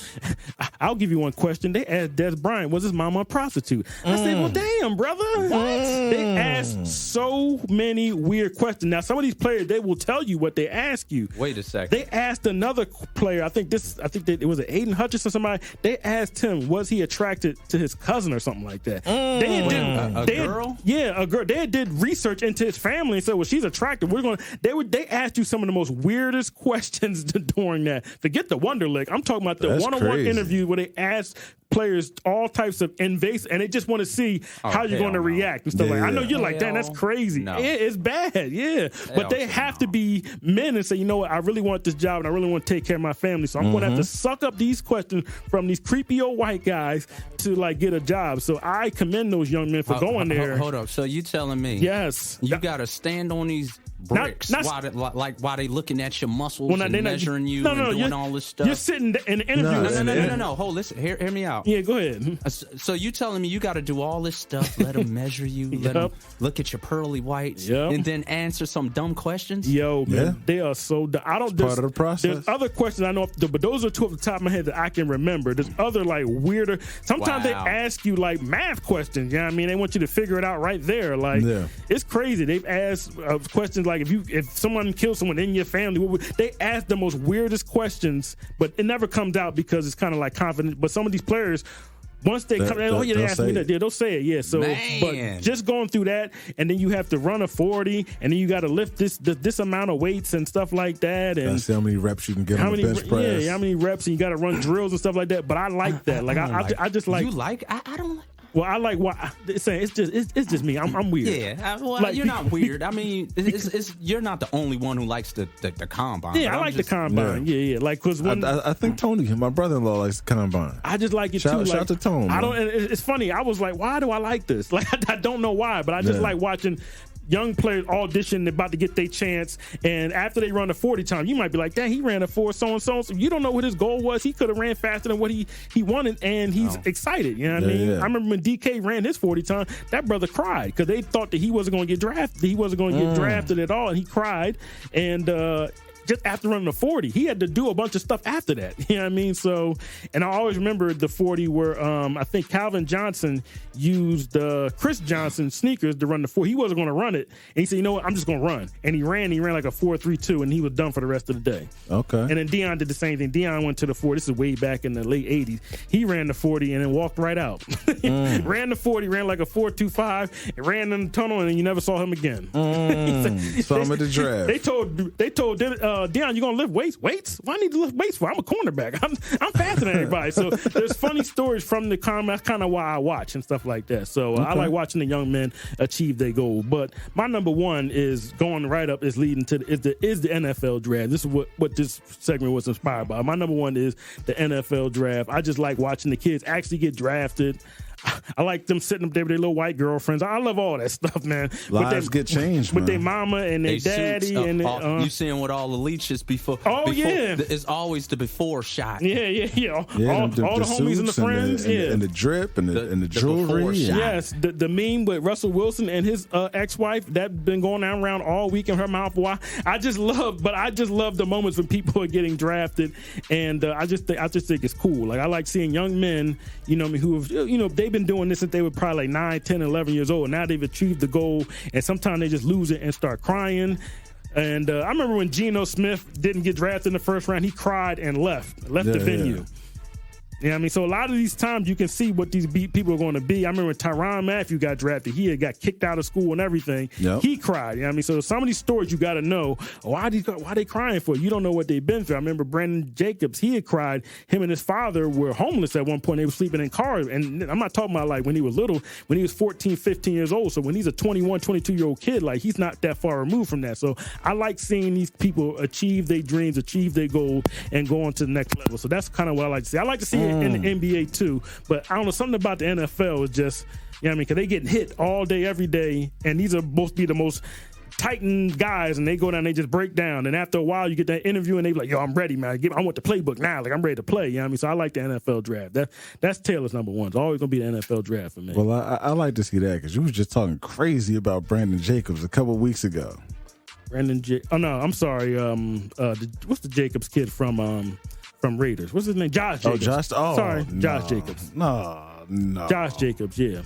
I'll give you one question. They asked Des Bryant, was his mama a prostitute? I said, well, damn, brother. What? They asked so many weird questions. Now, some of these players, they will tell you what they ask you. Wait a second. They asked another player, I think it was Aiden Hutchinson, somebody. They asked him, was he attracted to his cousin or something like that? A girl? Yeah, a girl. They did research into his family and said, well, she's attractive. They asked you some of the most weirdest questions during that. Forget the Wonderlic. I'm talking about the one-on-one interview where they asked players all types of invasive, and they just want to see how you're going to react and stuff like that. I know you're like, damn, that's crazy. No. It's bad, yeah. But they have to be men and say, you know what, I really want this job and I really want to take care of my family. So I'm going to have to suck up these questions from these creepy old white guys to like get a job. So I commend those young men for going there. Hold up. So you telling me yes, you got to stand on these bricks while they looking at your muscles and measuring you and doing all this stuff? You're sitting in an interview. No. Hold, listen, hear me out. Yeah, go ahead. So you telling me you got to do all this stuff, let them measure you, let them look at your pearly whites, and then answer some dumb questions? Yo, man, they are so dumb. Part of the process. There's other questions I know, but those are two off the top of my head that I can remember. There's other like weirder. Sometimes they ask you like math questions. You know what I mean? They want you to figure it out right there. Like it's crazy. They've asked questions like if someone kills someone in your family, they ask the most weirdest questions, but it never comes out because it's kind of like confident. But some of these players, once they come, they ask me that. Yeah, they'll say it. Yeah. So, but just going through that, and then you have to run a 40, and then you got to lift this amount of weights and stuff like that. And that's how many reps you can get on the bench press. Yeah, how many reps, and you got to run drills and stuff like that. But I like that. Like I just like. You like? I don't like. Well, I like what it's saying. It's just me. I'm weird. Yeah, well, like, you're not weird. I mean, it's you're not the only one who likes the combine. Yeah, I like the combine. Yeah. Like because I think Tony, my brother-in-law, likes the combine. I just like it too. Shout out to Tony. It's funny. I was like, why do I like this? Like I don't know why, but I just like watching young players audition, about to get their chance, and after they run a 40 time, you might be like, dang, he ran a 4 so-and-so. So you don't know what his goal was. He could have ran faster than what he wanted, and he's excited. You know what I mean? I remember when DK ran his 40 time, that brother cried because they thought that he wasn't going to get drafted. He wasn't going to get drafted at all, and he cried. And just after running the 40, he had to do a bunch of stuff after that. You know what I mean? So, and I always remember the 40 where I think Calvin Johnson used Chris Johnson sneakers to run the 40. He wasn't going to run it. And he said, you know what? I'm just going to run. And he ran like a 4.32, and he was done for the rest of the day. Okay. And then Deion did the same thing. Deion went to the 40. This is way back in the late 80s. He ran the 40 and then walked right out. Ran the 40, ran like a 4.25, and ran in the tunnel, and then you never saw him again. Saw him at the draft. They told Deion, you gonna lift weights? Weights? Why I need to lift weights for? I'm a cornerback. I'm faster than everybody. So there's funny stories from the combine. That's kind of why I watch and stuff like that. So I like watching the young men achieve their goal. But my number one is going right up is leading to the NFL draft. This is what this segment was inspired by. My number one is the NFL draft. I just like watching the kids actually get drafted. I like them sitting up there with their little white girlfriends. I love all that stuff, man. Lives get changed with their mama and their daddy. You seeing what all the leeches before? It's always the before shot. Yeah. All the homies and the friends. And the drip and the jewelry. Yes, the meme with Russell Wilson and his ex-wife that been going around all week in her mouth. Why? I just love the moments when people are getting drafted, and I just think it's cool. Like I like seeing young men, who have, they've been doing this since they were probably like 9, 10, 11 years old. Now they've achieved the goal, and sometimes they just lose it and start crying. And I remember when Geno Smith didn't get drafted in the first round, he cried and left the venue. Yeah. You know what I mean? So a lot of these times you can see what these people are going to be. I remember when Tyrann Mathieu got drafted, he had got kicked out of school and everything. Yep. He cried. You know what I mean? So some of these stories you got to know, why are they crying for? You don't know what they've been through. I remember Brandon Jacobs, he had cried. Him and his father were homeless at one point. They were sleeping in cars. And I'm not talking about like when he was little, when he was 14, 15 years old. So when he's a 21, 22-year-old kid, like he's not that far removed from that. So I like seeing these people achieve their dreams, achieve their goals, and go on to the next level. So that's kind of what I like to see. I like to see it in the NBA too, but I don't know, something about the NFL is just, you know what I mean, because they getting hit all day, every day, and these are supposed to be the most tightened guys, and they go down, they just break down, and after a while you get that interview and they be like, yo, I'm ready, man. I want the playbook now. Like, I'm ready to play. You know what I mean? So I like the NFL draft. That's Taylor's number one. It's always going to be the NFL draft for me. Well, I like to see that because you was just talking crazy about Brandon Jacobs a couple of weeks ago. Oh, no, I'm sorry. What's the Jacobs kid from from Raiders. What's his name? Josh Jacobs. Josh Jacobs. No. Josh Jacobs, yeah.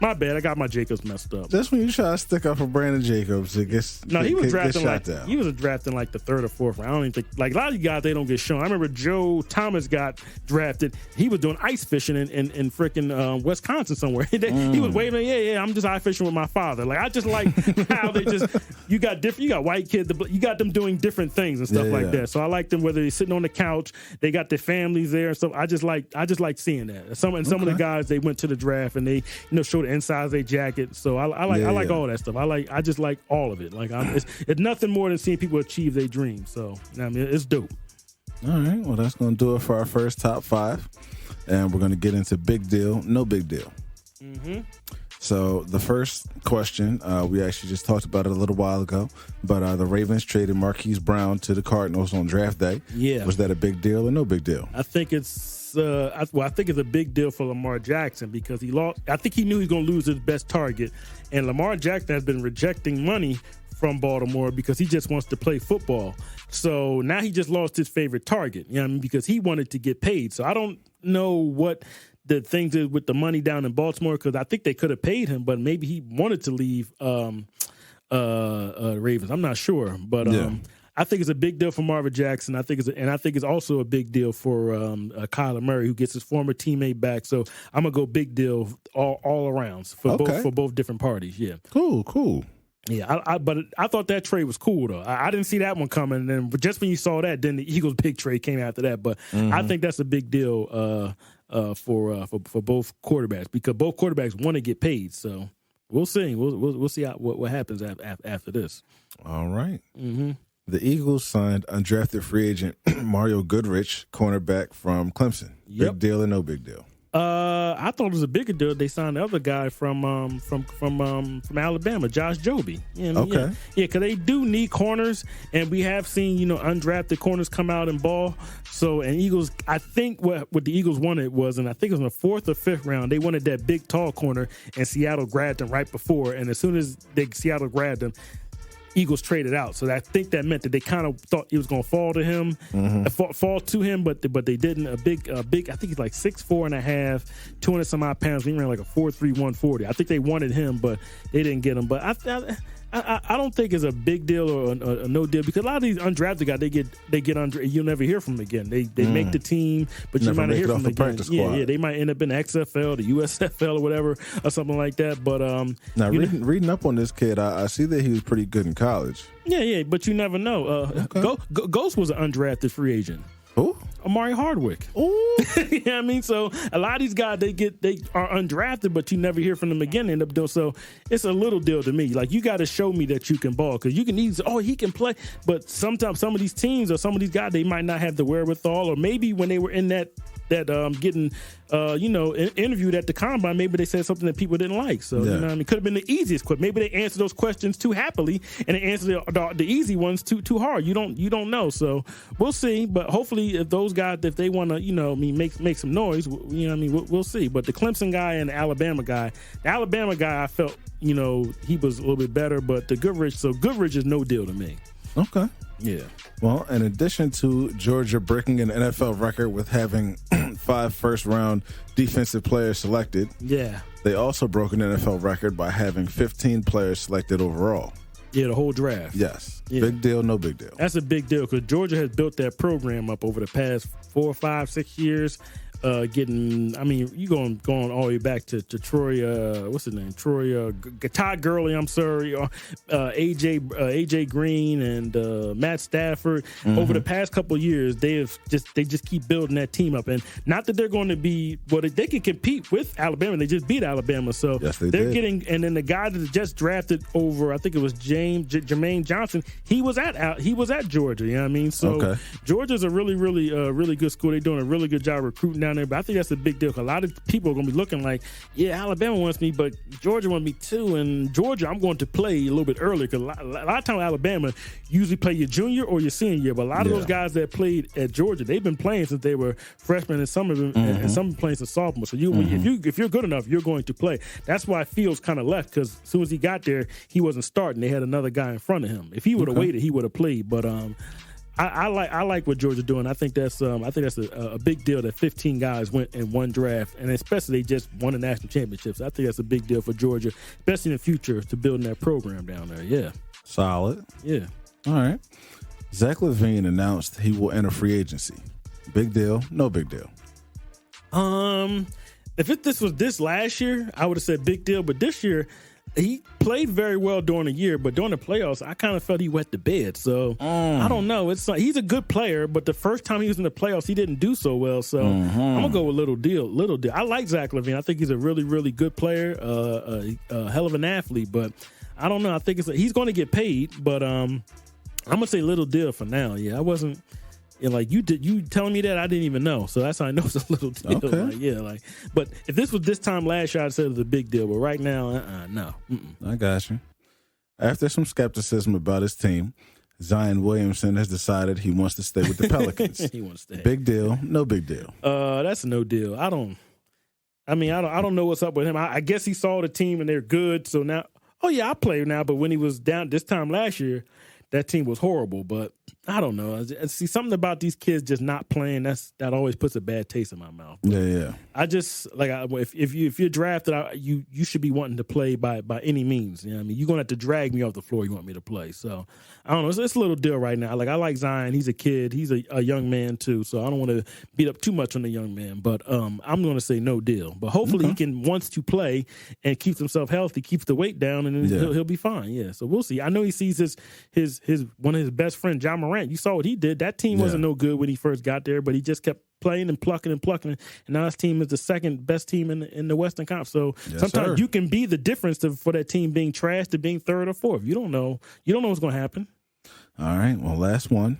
My bad. I got my Jacobs messed up. That's when you try to stick up for Brandon Jacobs. It gets He was drafting down. the third or fourth round. I don't even think a lot of you guys they don't get shown. I remember Joe Thomas got drafted. He was doing ice fishing in freaking Wisconsin somewhere. He was waving, I'm just ice fishing with my father. Like I just like how they just you got white kids, you got them doing different things and stuff like that. So I like them whether they're sitting on the couch, they got their families there and stuff. I just like seeing that. Some of the guys they went to the draft and they showed the inside of their jacket. So I like all that stuff. I just like all of it. Like it's nothing more than seeing people achieve their dreams. So I mean it's dope. All right, well that's gonna do it for our first top 5, and we're gonna get into big deal, no big deal. Mm-hmm. So the first question, we actually just talked about it a little while ago, but the Ravens traded Marquise Brown to the Cardinals on draft day. Yeah, was that a big deal or no big deal? I think it's. I think it's a big deal for Lamar Jackson because he lost. I think he knew he was going to lose his best target, and Lamar Jackson has been rejecting money from Baltimore because he just wants to play football. So now he just lost his favorite target, because he wanted to get paid. So I don't know what the things is with the money down in Baltimore because I think they could have paid him, but maybe he wanted to leave Ravens. I'm not sure, but I think it's a big deal for Marvin Jackson. I think it's also a big deal for Kyler Murray, who gets his former teammate back. So I'm gonna go big deal all around for both different parties. Yeah, cool. Yeah, but I thought that trade was cool though. I didn't see that one coming. And then just when you saw that, then the Eagles' big trade came after that. But I think that's a big deal for both quarterbacks because both quarterbacks want to get paid. So we'll see. We'll see what happens after this. All right. Mm-hmm. The Eagles signed undrafted free agent Mario Goodrich, cornerback from Clemson. Big deal or no big deal? I thought it was a bigger deal. They signed the other guy from Alabama, Josh Joby. Okay. Because they do need corners, and we have seen undrafted corners come out and ball. So and Eagles, I think what the Eagles wanted was, and I think it was in the 4th or 5th round, they wanted that big tall corner, and Seattle grabbed him right before. And as soon as Seattle grabbed him, Eagles traded out, so I think that meant that they kind of thought it was going to fall to him, but they didn't. A big. I think he's like 6'4.5", 200 some odd pounds. He ran like a 4.3 140. I think they wanted him, but they didn't get him. But I don't think it's a big deal or a no deal because a lot of these undrafted guys they get under. You'll never hear from them again. They make the team, but you might not hear from them again. Yeah, they might end up in the XFL, the USFL, or whatever, or something like that. But now reading up on this kid, I see that he was pretty good in college. Yeah, but you never know. Ghost was an undrafted free agent. Who? Amari Hardwick. Ooh. You know what I mean? So a lot of these guys, they are undrafted, but you never hear from them again. They end up doing so. It's a little deal to me. Like you got to show me that you can ball because you can he can play. But sometimes some of these teams or some of these guys, they might not have the wherewithal, or maybe when they were in that getting interviewed at the combine, maybe they said something that people didn't like. So you know what I mean, could have been the easiest question. Maybe they answered those questions too happily and they answered the easy ones too hard. You don't know. So we'll see. But hopefully, if those guys, if they want to, make some noise, we'll see. But the Clemson guy and the Alabama guy, I felt he was a little bit better. But the Goodrich is no deal to me. Okay. Yeah. Well, in addition to Georgia breaking an NFL record with having 5 first-round defensive players selected, they also broke an NFL record by having 15 players selected overall. Yeah, the whole draft. Yes. Yeah. Big deal, no big deal. That's a big deal because Georgia has built that program up over the past 4, 5, 6 years. You going all the way back to Troy, what's his name? Troy, Todd Gurley, AJ Green and Matt Stafford. Mm-hmm. Over the past couple of years, they just keep building that team up. And not that they're going to be, they can compete with Alabama. They just beat Alabama. So they're getting, and then the guy that just drafted over, I think it was Jermaine Johnson, he was at Georgia. You know what I mean? So Georgia's a really, really, really good school. They're doing a really good job recruiting down there, but I think that's a big deal because a lot of people are going to be looking like, Alabama wants me, but Georgia wants me too. And Georgia, I'm going to play a little bit earlier because a lot of times Alabama usually play your junior or your senior year, but a lot of those guys that played at Georgia, they've been playing since they were freshmen, and some of them and some playing since sophomore. So if you're good enough, you're going to play. That's why Fields kind of left because as soon as he got there, he wasn't starting. They had another guy in front of him. If he would have waited, he would have played. But I like what Georgia's doing. I think that's a big deal that 15 guys went in one draft, and especially they just won the national championships. I think that's a big deal for Georgia, especially in the future, to building that program down there. Yeah, solid. Yeah. All right. Zach LaVine announced he will enter free agency. Big deal? No big deal. If this was this last year, I would have said big deal. But this year, he played very well during the year. But during the playoffs, I kind of felt he wet the bed. So I don't know. He's a good player, but the first time he was in the playoffs, he didn't do so well. So I'm gonna go with little deal. Little deal. I like Zach LaVine. I think he's a really, really good player. A hell of an athlete. But I don't know. I think he's going to get paid. But I'm gonna say little deal for now. Yeah, I wasn't. And like you telling me that, I didn't even know. So that's how I know it's a little deal. Okay. But if this was this time last year, I'd say it was a big deal. But right now, no. I got you. After some skepticism about his team, Zion Williamson has decided he wants to stay with the Pelicans. He wants to stay. Big deal? No big deal. That's a no deal. I don't know what's up with him. I guess he saw the team and they're good. So now, I play now. But when he was down this time last year, that team was horrible. But I don't know. I see something about these kids just not playing. That always puts a bad taste in my mouth. But yeah. I just if you're drafted, you should be wanting to play by any means. You know what I mean? You're gonna have to drag me off the floor. You want me to play? So I don't know. It's a little deal right now. Like I like Zion. He's a kid. He's a young man too. So I don't want to beat up too much on the young man. But I'm gonna say no deal. But hopefully he wants to play and keeps himself healthy, keeps the weight down, and then he'll be fine. Yeah. So we'll see. I know he sees his one of his best friends, John Morant. You saw what he did. That team wasn't no good when he first got there, but he just kept playing and plucking, and now his team is the second best team in the Western Conference. So sometimes you can be the difference for that team being trash to being third or fourth. You don't know what's going to happen. All right. Well, last one.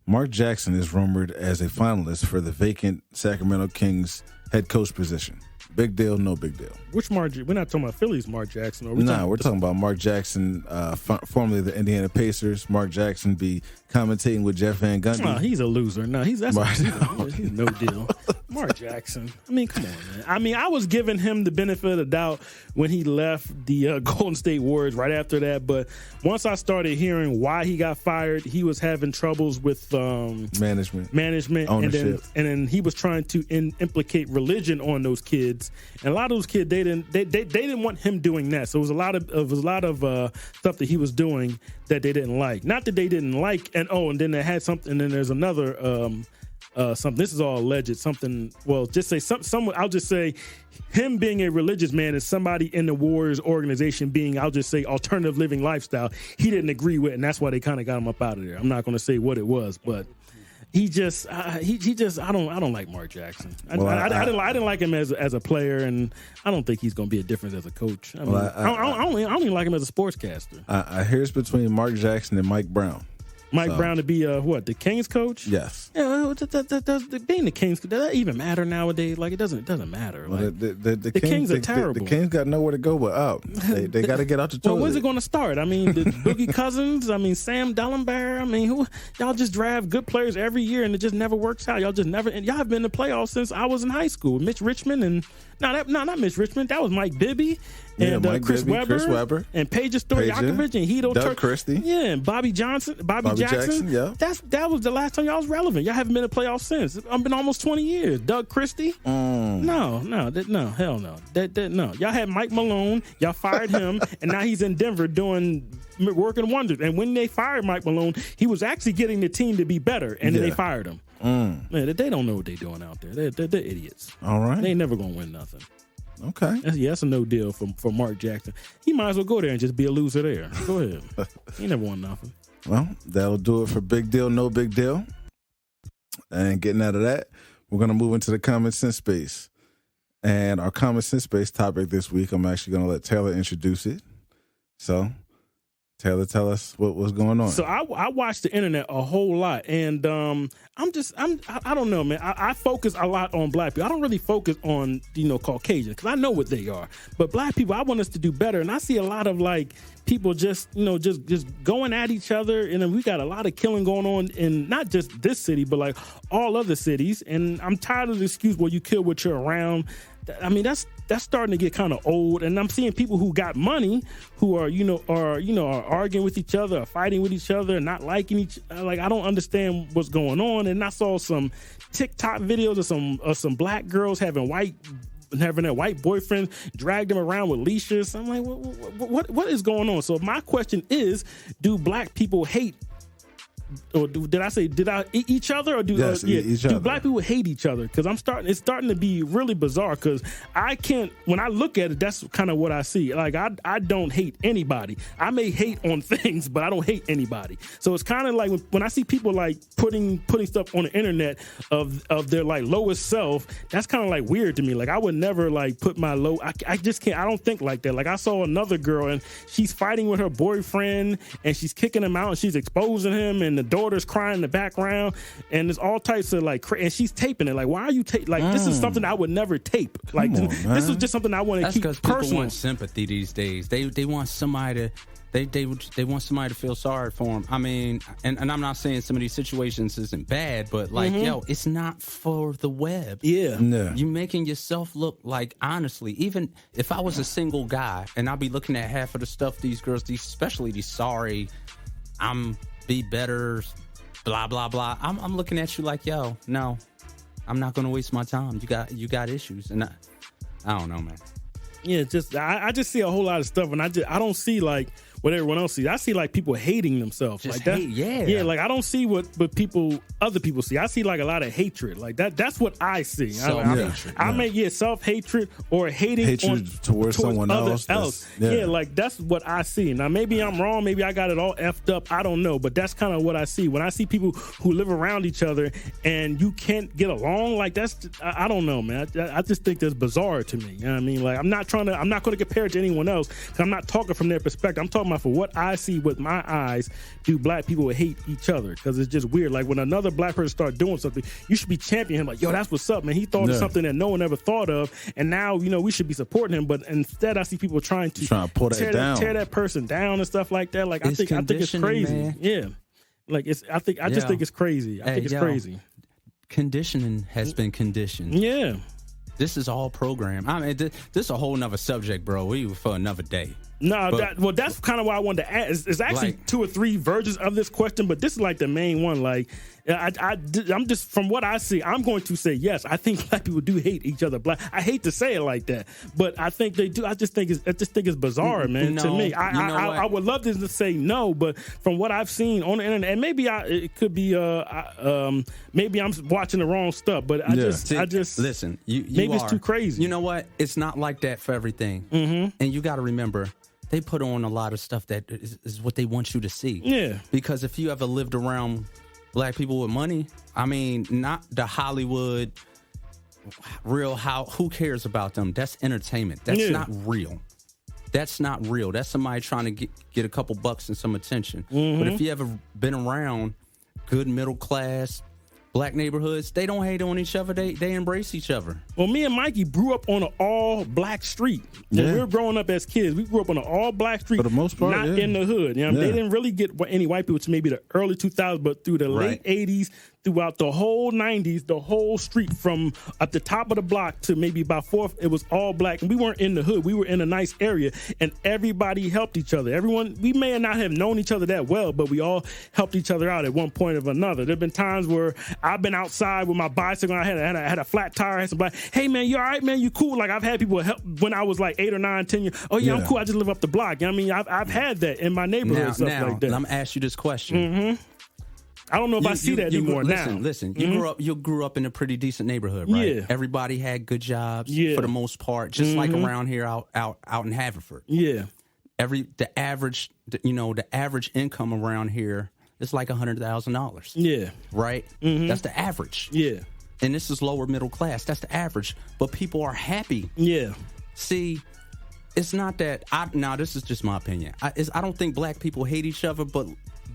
Mark Jackson is rumored as a finalist for the vacant Sacramento Kings head coach position. Big deal, no big deal. Which Mark? We're not talking about Philly's Mark Jackson. We're talking about Mark Jackson, formerly the Indiana Pacers. Mark Jackson be commentating with Jeff Van Gundy. No, he's a loser. No, he's no deal. Mark Jackson. I mean, come on, man. I mean, I was giving him the benefit of the doubt when he left the Golden State Warriors right after that. But once I started hearing why he got fired, he was having troubles with management, ownership, and then he was trying to implicate religion on those kids. And a lot of those kids, they didn't want him doing that. So it was a lot of stuff that he was doing that they didn't like. Not that they didn't like, and then they had something. And then there's another something. This is all alleged. Something. Well, just say someone. I'll just say him being a religious man is somebody in the Warriors organization being, I'll just say, alternative living lifestyle. He didn't agree with, and that's why they kind of got him up out of there. I'm not going to say what it was, but. He just I don't like Mark Jackson. I didn't like him as a player, and I don't think he's going to be a difference as a coach. I don't even like him as a sportscaster. I hear it's between Mark Jackson and Mike Brown. Brown to be the Kings coach? Yes. Yeah, being the Kings, does that even matter nowadays? Like it doesn't matter. Well, like, the Kings are terrible. The Kings got nowhere to go but up. They got to get out the toilet. Well, when's it going to start? I mean, the Boogie Cousins. I mean, Sam Dellenberg. I mean, y'all just draft good players every year and it just never works out. Y'all just never. And y'all have been in the playoffs since I was in high school. Mitch Richmond and not Mitch Richmond. That was Mike Bibby. And Chris Webber and Paige Stojakovic and Hedo Doug Christie. Yeah, and Bobby Jackson. Yeah. That was the last time y'all was relevant. Y'all haven't been in the playoffs since. It's been almost 20 years. Doug Christie? No, hell no. No. Y'all had Mike Malone. Y'all fired him, and now he's in Denver working wonders. And when they fired Mike Malone, he was actually getting the team to be better, and then they fired him. Man, they don't know what they're doing out there. They're idiots. All right. They ain't never going to win nothing. Okay. That's a no deal for Mark Jackson. He might as well go there and just be a loser there. Go ahead. He never won nothing. Well, that'll do it for Big Deal, No Big Deal. And getting out of that, we're going to move into the Common Sense Space. And our Common Sense Space topic this week, I'm actually going to let Taylor introduce it. So, Taylor, tell us what was going on. So I watch the internet a whole lot, and I don't know, man. I focus a lot on black people. I don't really focus on Caucasians because I know what they are. But black people, I want us to do better, and I see a lot of people just going at each other, and then we got a lot of killing going on in not just this city, but all other cities. And I'm tired of the excuse, well, you kill what you're around. I mean, that's starting to get kind of old. And I'm seeing people who got money who are arguing with each other, or fighting with each other, and not liking each. Like, I don't understand what's going on. And I saw some TikTok videos of some black girls having their white boyfriend drag them around with leashes. I'm like, what is going on? So my question is, do black people hate? Or did I eat each other? Or do black people hate each other? Because it's starting to be really bizarre. Because when I look at it, that's kind of what I see. Like, I don't hate anybody. I may hate on things, but I don't hate anybody. So it's kind of like when I see people like putting stuff on the internet of their like lowest self, that's kind of like weird to me. Like, I would never like put my low. I just can't. I don't think like that. Like, I saw another girl and she's fighting with her boyfriend and she's kicking him out and she's exposing him, and the daughter's crying in the background, and there's all types of like, and she's taping it. Like, why are you like? This is something I would never tape. Like, this is just something I want to keep personal. Because people want sympathy these days. They want somebody to they want somebody to feel sorry for them. I mean, and I'm not saying some of these situations isn't bad, but like, yo, it's not for the web. Yeah. No. You making yourself look like, honestly, even if I was a single guy and I'd be looking at half of the stuff these girls, especially these sorry, I'm be better, blah blah blah. I'm looking at you like, yo, no, I'm not gonna waste my time. You got issues, and I don't know, man. Yeah, I just see a whole lot of stuff, and I don't see like what everyone else sees. I see like people hating themselves. Just like that. Hate, yeah. Yeah, like I don't see what other people see. I see like a lot of hatred. Like that's what I see. Self-hatred. Self-hatred or hating towards someone else. Yeah, like that's what I see. Now maybe I'm wrong, maybe I got it all effed up. I don't know, but that's kind of what I see. When I see people who live around each other and you can't get along, like I don't know, man. I just think that's bizarre to me. You know what I mean? Like I'm not going to compare it to anyone else, because I'm not talking from their perspective. I'm talking about for what I see with my eyes. Do black people hate each other? Because it's just weird. Like when another black person start doing something, you should be championing him. Like, yo, that's what's up, man. He thought of something that no one ever thought of, and now we should be supporting him. But instead, I see people trying to pull that down, tear that person down and stuff like that. Like I think it's crazy. Man. Yeah, like I just think it's crazy. I think it's crazy. Conditioning has been conditioned. Yeah. This is all programmed. I mean, this is a whole nother subject, bro. We for another day. No, that's kind of why I wanted to ask. It's actually like 2 or 3 versions of this question, but this is like the main one. Like, I'm just, from what I see, I'm going to say yes. I think black people do hate each other. I hate to say it like that, but I think they do. I just think it's bizarre, man. To me, I would love to say no, but from what I've seen on the internet, and maybe it could be maybe I'm watching the wrong stuff, but I just listen. Maybe it's too crazy. You know what? It's not like that for everything, and you got to remember. They put on a lot of stuff that is what they want you to see. Yeah. Because if you ever lived around black people with money, I mean, not the Hollywood, who cares about them? That's entertainment. That's not real. That's not real. That's somebody trying to get a couple bucks and some attention. But if you ever been around good middle class black neighborhoods, they don't hate on each other. They embrace each other. Well, me and Mikey grew up on an all black street. When we were growing up as kids, we grew up on an all black street. For the most part, not in the hood. You know, they didn't really get any white people to maybe the early 2000s, but through the late 80s, throughout the whole 90s, the whole street from at the top of the block to maybe about 4th, it was all black. And we weren't in the hood. We were in a nice area, and everybody helped each other. Everyone, we may not have known each other that well, but we all helped each other out at one point or another. There have been times where I've been outside with my bicycle. I had a flat tire. I had some black. Hey man, you all right, man? You cool? Like I've had people help when I was like 8 or 9, 10 years. Oh yeah, I'm cool. I just live up the block. You know what I mean, I've had that in my neighborhood and stuff like that. I'm gonna ask you this question. I don't know if I see that anymore now. Listen, you grew up in a pretty decent neighborhood, right? Yeah. Everybody had good jobs for the most part, just like around here out in Haverford. Yeah. The average income around here is like $100,000. Yeah. Right? That's the average. Yeah. And this is lower middle class. That's the average. But people are happy. Yeah. See, it's not that this is just my opinion. I don't think black people hate each other, but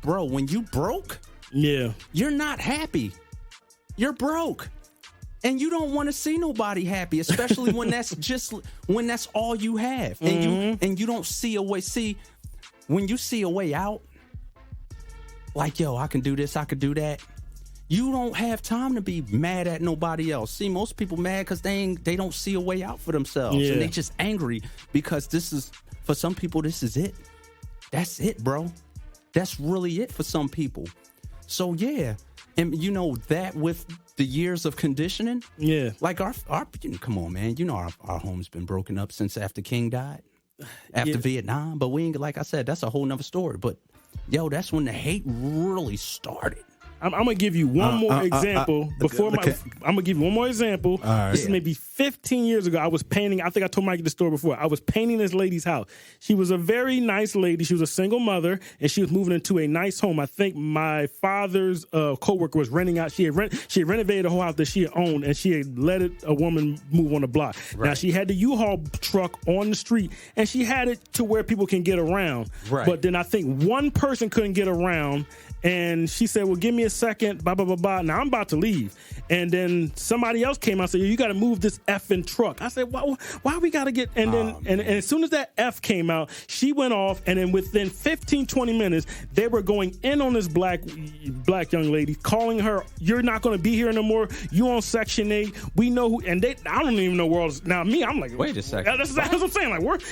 bro, when you broke, you're not happy. You're broke. And you don't want to see nobody happy, especially when that's all you have. And you don't see a way. See, when you see a way out, like, yo, I can do this, I could do that. You don't have time to be mad at nobody else. See, most people mad because they don't see a way out for themselves. Yeah. And they just angry because for some people, this is it. That's it, bro. That's really it for some people. So, yeah. And you know that with the years of conditioning. Yeah. Like our come on, man. You know our home's been broken up since after King died. After Vietnam. But we ain't, like I said, that's a whole nother story. But, yo, that's when the hate really started. I'm gonna give you one more example I'm gonna give you one more example. Right. This is maybe 15 years ago. I was painting. I think I told Mikey the story before. I was painting this lady's house. She was a very nice lady. She was a single mother, and she was moving into a nice home. I think my father's coworker was renting out. She had renovated a whole house that she had owned, and she had let a woman move on the block. Right. Now she had the U-Haul truck on the street, and she had it to where people can get around. Right. But then I think one person couldn't get around. And she said, well, give me a second, blah, blah, blah, blah. Now I'm about to leave. And then somebody else came out and said, you got to move this effing truck. I said, why we got to get, and then, and as soon as that F came out, she went off. And then within 15, 20 minutes, they were going in on this black young lady, calling her, you're not going to be here anymore. You on Section 8. We know who, and I don't even know where else. Now me, I'm like, wait a second. That's what I'm saying. Like,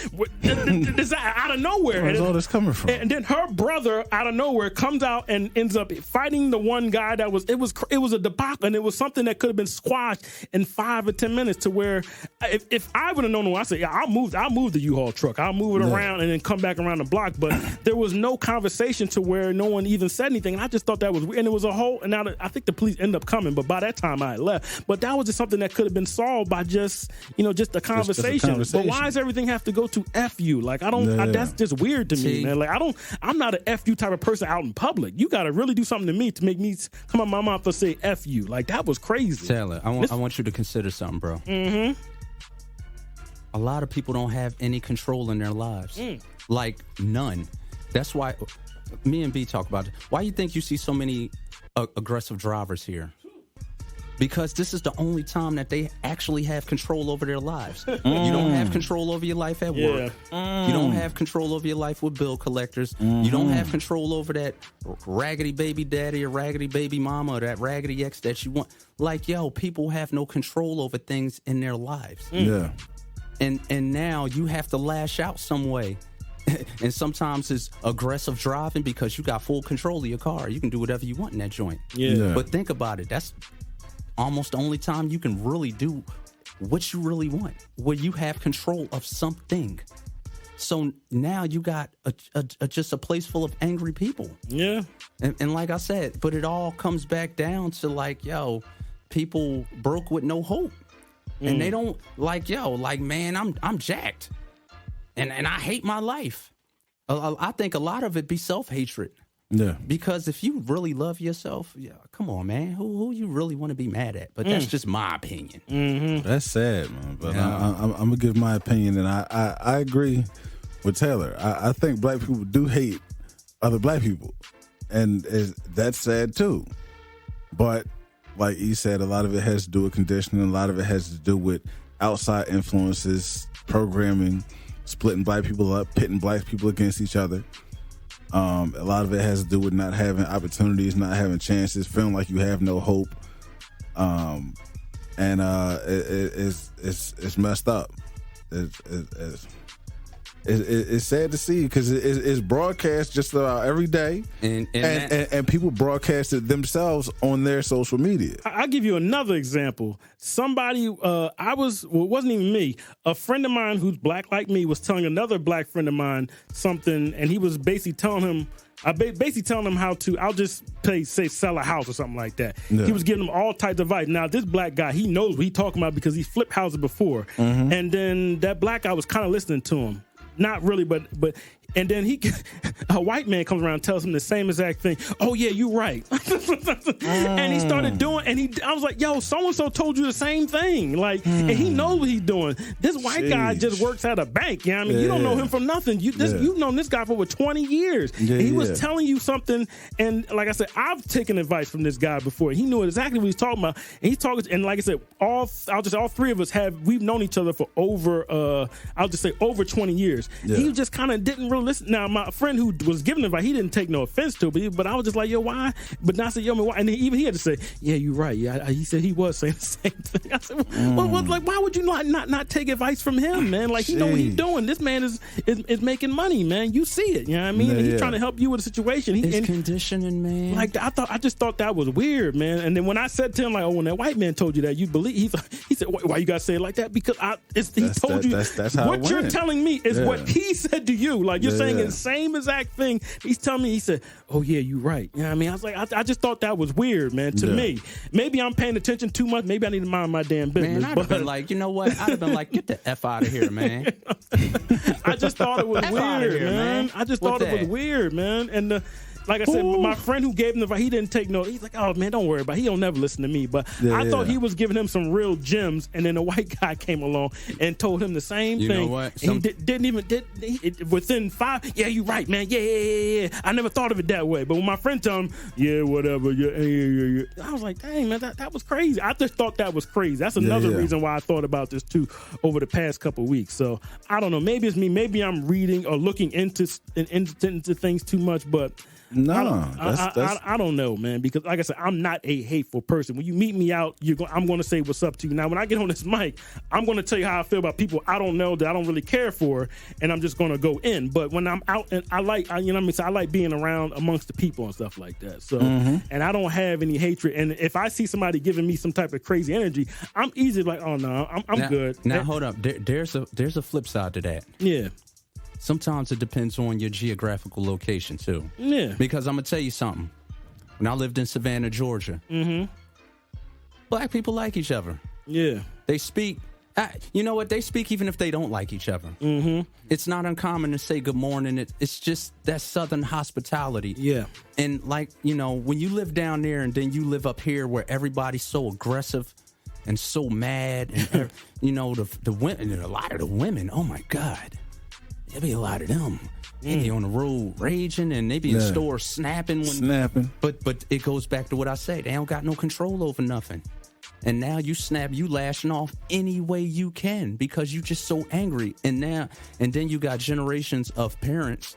this out of nowhere. Where's all this coming from? And then her brother out of nowhere comes out and ends up fighting the one guy that was it was a debacle, and it was something that could have been squashed in 5 or 10 minutes to where if I would have known, I said, yeah, I'll move the U-Haul truck, I'll move it around and then come back around the block. But there was no conversation to where no one even said anything, and I just thought that was weird. And it was a whole, and now I think the police ended up coming, but by that time I had left. But that was just something that could have been solved by just a conversation. But why does everything have to go to F you? Like that's just weird to me, man. Like I'm not an F you type of person out in public. You got to really do something to me to make me come out my mouth and say F you. Like, that was crazy. Taylor, I want you to consider something, bro. Mm-hmm. A lot of people don't have any control in their lives. Like, none. That's why me and B talk about it. Why you think you see so many aggressive drivers here? Because this is the only time that they actually have control over their lives. You don't have control over your life at work. You don't have control over your life with bill collectors. You don't have control over that raggedy baby daddy or raggedy baby mama or that raggedy ex that you want. Like, yo, people have no control over things in their lives. Yeah. And now you have to lash out some way. And sometimes it's aggressive driving because you got full control of your car. You can do whatever you want in that joint. Yeah. But think about it. That's almost the only time you can really do what you really want, where you have control of something. So now you got just a place full of angry people. Yeah. And like I said, but it all comes back down to like, yo, people broke with no hope. And they don't man, I'm jacked. And I hate my life. I think a lot of it be self-hatred. Yeah. Because if you really love yourself, come on, man. Who you really want to be mad at? But that's just my opinion. Mm-hmm. That's sad, man. But I'm going to give my opinion, and I agree with Taylor. I think black people do hate other black people, and that's sad, too. But like he said, a lot of it has to do with conditioning. A lot of it has to do with outside influences, programming, splitting black people up, pitting black people against each other. A lot of it has to do with not having opportunities, not having chances, feeling like you have no hope. It's messed up. It's sad to see because it's broadcast just about every day, and people broadcast it themselves on their social media. I'll give you another example. Somebody, it wasn't even me. A friend of mine who's black like me was telling another black friend of mine something, and he was basically telling him, how to, I'll just say sell a house or something like that. Yeah. He was giving him all types of advice. Now, this black guy, he knows what he's talking about because he flipped houses before. Mm-hmm. And then that black guy was kind of listening to him. Not really, but and then a white man comes around and tells him the same exact thing. Oh yeah, you're right. And he started doing, I was like, yo, so-and-so told you the same thing. Like, and he knows what he's doing. This white guy just works at a bank. You know what I mean? You don't know him from nothing. You've known this guy for over 20 years. Yeah, and he was telling you something. And like I said, I've taken advice from this guy before. He knew exactly what he's talking about. And he's talking, and like I said, all three of us we've known each other for over 20 years. Yeah. He just kind of didn't really to listen. Now, my friend who was giving advice, he didn't take no offense to it, but I was just like, yo, why? But now I said, yo, man, why? And even he had to say, yeah, you're right. Yeah, he said he was saying the same thing. I said, well, like, why would you not take advice from him, man? Like, he know what he's doing. This man is making money, man. You see it. You know what I mean? And he's trying to help you with a situation. It's conditioning, man. Like, I just thought that was weird, man. And then when I said to him, like, oh, when that white man told you that, you believe, he said, why you gotta say it like that? Because he told you that's how what you're telling me is what he said to you. Like, you're saying the same exact thing. He's telling me, he said, oh yeah, you're right. You know what I mean? I was like, I just thought that was weird, man, to me. Maybe I'm paying attention too much. Maybe I need to mind my damn business. Man, I'd have been like, you know what? I'd have been like, get the F out of here, man. I just thought it was weird, man. I just thought it was weird, man. And like I said, my friend who gave him the advice, he didn't take no. He's like, oh man, don't worry about it. He don't never listen to me. But I thought he was giving him some real gems, and then a white guy came along and told him the same thing. You know what? He within 5. Yeah, you're right, man. Yeah. I never thought of it that way. But when my friend told him, yeah, whatever. Yeah. I was like, dang, man, that was crazy. I just thought that was crazy. That's another reason why I thought about this too over the past couple of weeks. So I don't know. Maybe it's me. Maybe I'm reading or looking into things too much, but. No, I don't know, man, because like I said, I'm not a hateful person. When you meet me out, I'm going to say what's up to you. Now, when I get on this mic, I'm going to tell you how I feel about people I don't know, that I don't really care for, and I'm just going to go in. But when I'm out, and I like being around amongst the people and stuff like that. So, and I don't have any hatred. And if I see somebody giving me some type of crazy energy, I'm easily like, oh no, I'm good. Now hold up, there's a flip side to that. Yeah. Sometimes it depends on your geographical location, too. Yeah. Because I'm going to tell you something. When I lived in Savannah, Georgia, black people like each other. Yeah. They speak. You know what? They speak even if they don't like each other. Mm-hmm. It's not uncommon to say good morning. It's just that Southern hospitality. Yeah. And like, when you live down there and then you live up here where everybody's so aggressive and so mad. And, the women, a lot of the women, oh, my God. There be a lot of them. They be on the road raging, and they be in stores snapping. But it goes back to what I say. They don't got no control over nothing. And now you snap, you lashing off any way you can because you just so angry. And then you got generations of parents,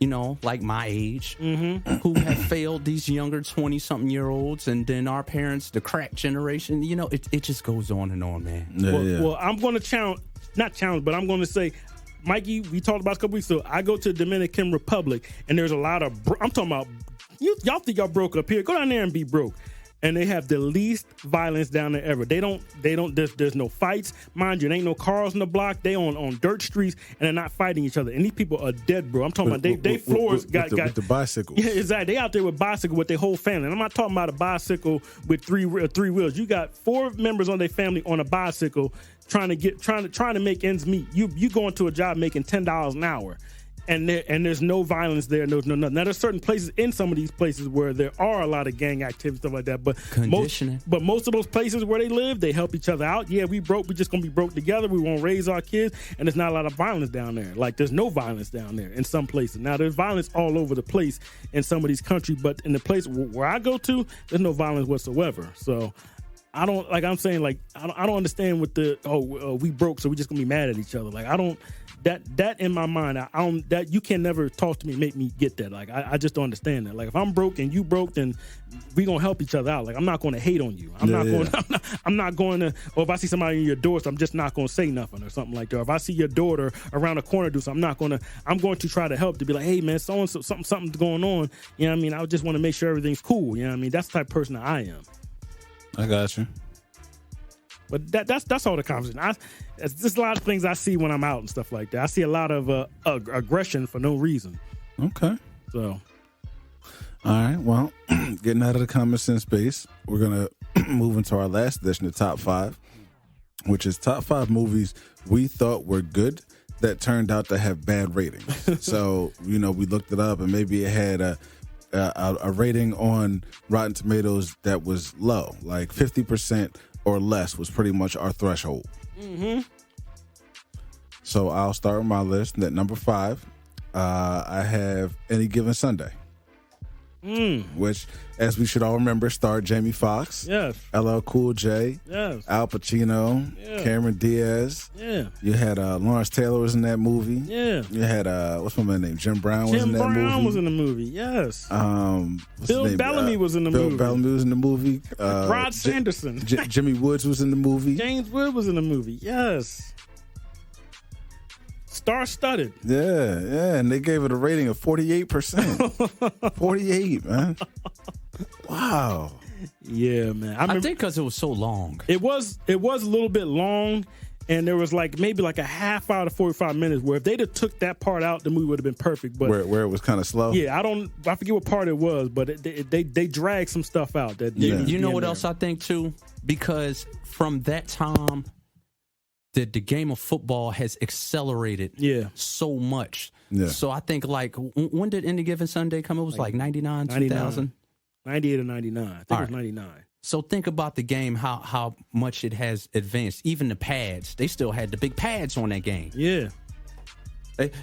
like my age, who have failed these younger 20-something year olds. And then our parents, the crack generation, it just goes on and on, man. Well, I'm going to but I'm going to say, Mikey, we talked about a couple weeks ago. I go to the Dominican Republic, and there's a lot of. I'm talking about y'all think y'all broke up here. Go down there and be broke. And they have the least violence down there ever. They don't. There's no fights, mind you. There ain't no cars on the block. They on dirt streets, and they're not fighting each other. And these people are dead, bro. I'm talking about they floors got the bicycles. Yeah, exactly. They out there with bicycle with their whole family. And I'm not talking about a bicycle with three wheels. You got 4 members on their family on a bicycle trying to make ends meet. You go into a job making $10 an hour. And there's no violence there. There's no nothing. Now there's certain places in some of these places where there are a lot of gang activity, stuff like that. But most of those places where they live, they help each other out. Yeah, we broke. We just gonna be broke together. We won't raise our kids, and there's not a lot of violence down there. Like there's no violence down there in some places. Now there's violence all over the place in some of these countries, but in the place where I go to, there's no violence whatsoever. So. I don't like. I'm saying like I don't understand what we broke, so we just gonna be mad at each other. Like I don't that in my mind. I don't that you can never talk to me, make me get that. Like I just don't understand that. Like if I'm broke and you broke, then we gonna help each other out. Like I'm not gonna hate on you. I'm not going to. Or if I see somebody in your door, so I'm just not gonna say nothing or something like that. Or if I see your daughter around the corner do something, I'm going to try to help to be like, hey man, so and so something's going on. You know what I mean? I just want to make sure everything's cool. You know what I mean? That's the type of person that I am. I got you. But that's all the conversation. It's just a lot of things I see when I'm out and stuff like that. I see a lot of aggression for no reason. Okay. So. All right. Well, getting out of the common sense space, we're going to move into our last edition of Top 5, which is Top 5 movies we thought were good that turned out to have bad ratings. So, we looked it up and maybe it had a rating on Rotten Tomatoes that was low, like 50% or less was pretty much our threshold. Mm-hmm. So I'll start with my list. At number 5, I have Any Given Sunday. which, as we should all remember, starred Jamie Foxx, Yes. LL Cool J, Yes. Al Pacino, Yeah. Cameron Diaz. Yeah. You had Lawrence Taylor was in that movie. Yeah. You had what's my man's name? Jim Brown was Jim in that Brown movie. was in the movie. Yes. What's Bill his name? Bellamy was in the Bill movie. Bellamy was in the movie. Rod Sanderson. Jimmy Woods was in the movie. James Wood was in the movie. Yes. Star-studded. Yeah, and they gave it a rating of 48%. 48, man. Wow. Yeah, man. I think because it was so long. It was a little bit long, and there was maybe a half hour to 45 minutes where if they'd have took that part out, the movie would have been perfect. But Where it was kind of slow. yeah, I forget what part it was, but they dragged some stuff out. That You, didn't you know be in what there. else I think too? Because from that time, the game of football has accelerated Yeah. so much. Yeah. So I think when did Any Given Sunday come? It was 99, 2000. 98 or 99. I think it was All right. 99. So think about the game, how much it has advanced. Even the pads, they still had the big pads on that game. Yeah.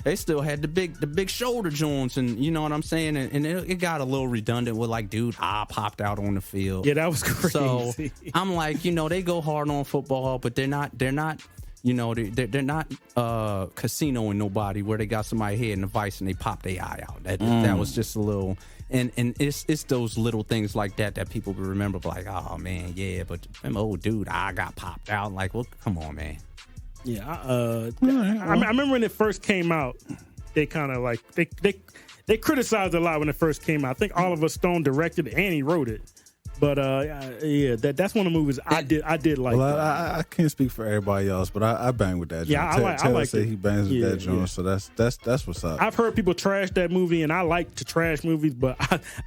They still had the big shoulder joints, and you know what I'm saying. And it got a little redundant with dude popped out on the field. Yeah, that was crazy. So I'm they go hard on football, but they're not they're not casinoing nobody where they got somebody here in the vice and they pop their eye out. That was just a little. And it's those little things like that people will remember, oh man, yeah, but remember, dude, I got popped out. Well, come on, man. Yeah, I remember when it first came out, they kind of they criticized it a lot when it first came out. I think Oliver Stone directed it and he wrote it. But yeah, that's one of the movies I did like. Well, I can't speak for everybody else, but I bang with that. Yeah, joint. I like say it. he bangs with Yeah, that joint, yeah. so that's what's up. I've heard people trash that movie, and I like to trash movies, but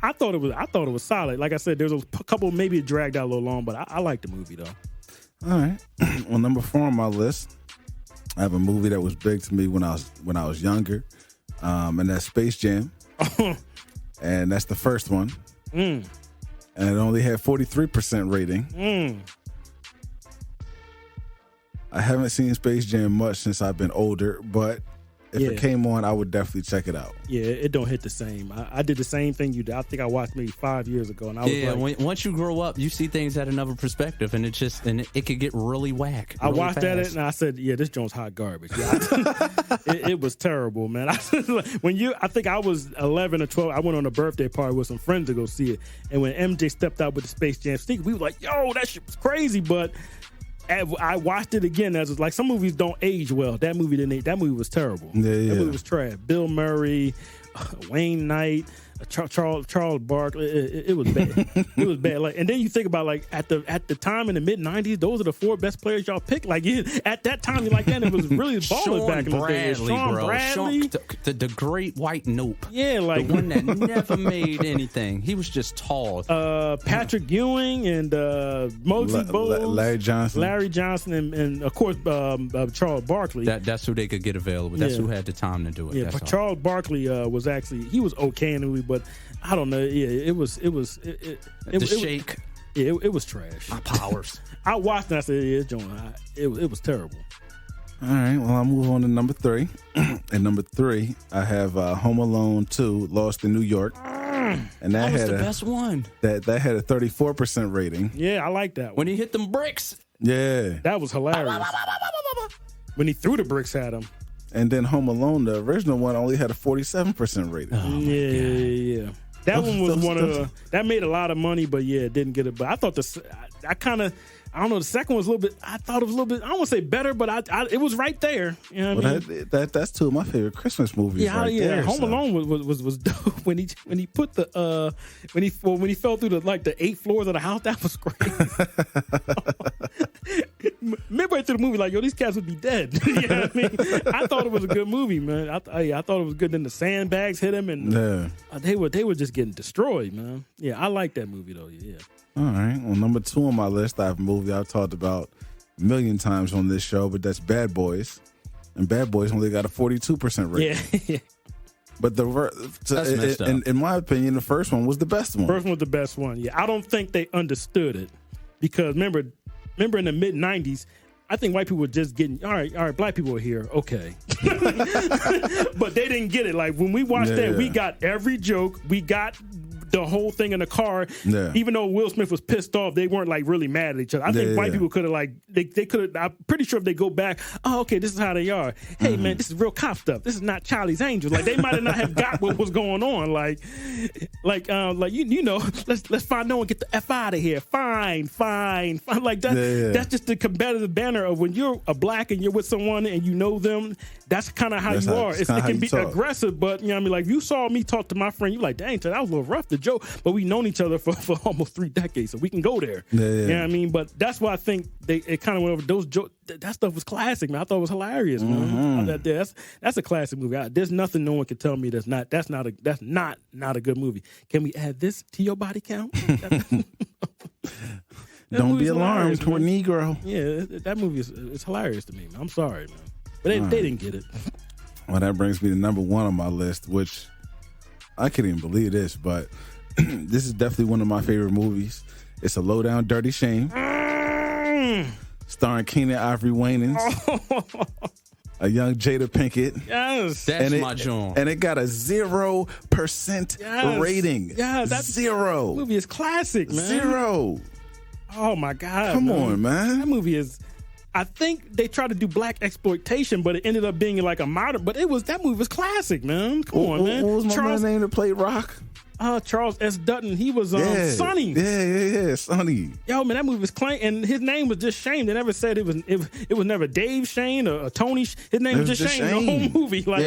I thought it was solid. Like I said, there's a couple maybe it dragged out a little long, but I like the movie though. All right. Well, number 4 on my list, I have a movie that was big to me when I was younger, and that's Space Jam, and that's the first one, and it only had 43% rating. I haven't seen Space Jam much since I've been older, but if it came on, I would definitely check it out. Yeah, it don't hit the same. I did the same thing you did. I think I watched maybe 5 years ago, and I was once you grow up, you see things at another perspective, and it could get really whack. I really watched fast. that and I said, "Yeah, this joint's hot garbage." Yeah, it was terrible, man. I think I was 11 or 12. I went on a birthday party with some friends to go see it, and when MJ stepped out with the Space Jam sneaker, we were like, "Yo, that shit was crazy!" But I watched it again. As some movies don't age well. That movie didn't. That movie was terrible. Yeah. That movie was trash. Bill Murray, Wayne Knight, Charles Barkley. It was bad. It was bad. And then you think about at the time in the mid '90s, those are the 4 best players y'all picked. At that time, it was really ballers back in the day. Sean Bradley, the great white nope. Yeah, the one that never made anything. He was just tall. Patrick Ewing and Mosey Bowles, Larry Johnson, and of course Charles Barkley. That's who they could get available. That's who had the time to do it. Yeah, but Charles Barkley was he was okay in the movie, but I don't know. Yeah, it was shake. It was trash. My powers. I watched it and I said, yeah, John, it was terrible. All right, well, I'll move on to number 3. And number 3, I have Home Alone 2, Lost in New York. And that was had the best one. That had a 34% rating. Yeah, I like that one. When he hit them bricks. Yeah. That was hilarious. When he threw the bricks at him. And then Home Alone, the original one, only had a 47% rating. Yeah. That one was that made a lot of money, but yeah, it didn't get it. But I thought I don't know. The second one was a little bit. I thought it was a little bit. I don't want to say better, but it was right there. You know what I mean? That's 2 of my favorite Christmas movies. Yeah, right yeah. there, Home Alone was dope when he put the when he fell through the 8 floors of the house. That was crazy. Midway through the movie, yo, these cats would be dead. You know what I mean? I thought it was a good movie, man. I thought it was good. Then the sandbags hit him, and they were just getting destroyed, man. Yeah, I like that movie though. Yeah. All right. Well, number 2 on my list, I have a movie I've talked about a million times on this show, but that's Bad Boys. And Bad Boys only got a 42% rating. Yeah. But in my opinion, the first one was the best one. First one was the best one. Yeah, I don't think they understood it because remember in the mid '90s, I think white people were just getting all right. Black people are here, okay, but they didn't get it. Like when we watched that, we got every joke. We got the whole thing in the car. Yeah. Even though Will Smith was pissed off, they weren't like really mad at each other. I think white people could have like they could have. I'm pretty sure if they go back, oh okay, this is how they are. Hey man, this is real cop stuff. This is not Charlie's Angels. Like they might have not have got what was going on. Like you know, let's find no and get the F out of here. Fine. Like that. Yeah. That's just the competitive banner of when you're a black and you're with someone and you know them. That's kind of how you are. It can be aggressive, but you know what I mean. Like if you saw me talk to my friend, you like, dang, that was a little rough to joke. But we've known each other for almost 3 decades, so we can go there. Yeah. You know what I mean? But that's why I think it kind of went over those jokes. That stuff was classic, man. I thought it was hilarious, man. That's a classic movie. There's nothing no one can tell me that's not a good movie. Can we add this to your body count? Don't be alarmed, poor Negro. Yeah, that movie is hilarious to me, man. I'm sorry, man. But they didn't get it. Well, that brings me to number 1 on my list, which I can't even believe this, but this is definitely one of my favorite movies. It's A Low Down Dirty Shame, starring Keenan Ivory Wayans, a young Jada Pinkett. Yes. That's my joint. And it got a 0% rating. Yeah, that's 0. That movie is classic, man. 0. Oh my God. Come on, man. That movie is. I think they tried to do black exploitation, but it ended up being like a modern. But that movie was classic, man. Come on, man. What was my man's name that played Rock? Charles S. Dutton. He was Sonny. Yeah, Sonny. Yo, man, that movie was clean, and his name was just Shane. They never said it was never Dave Shane or Tony. His name was just Shane. The whole movie, like,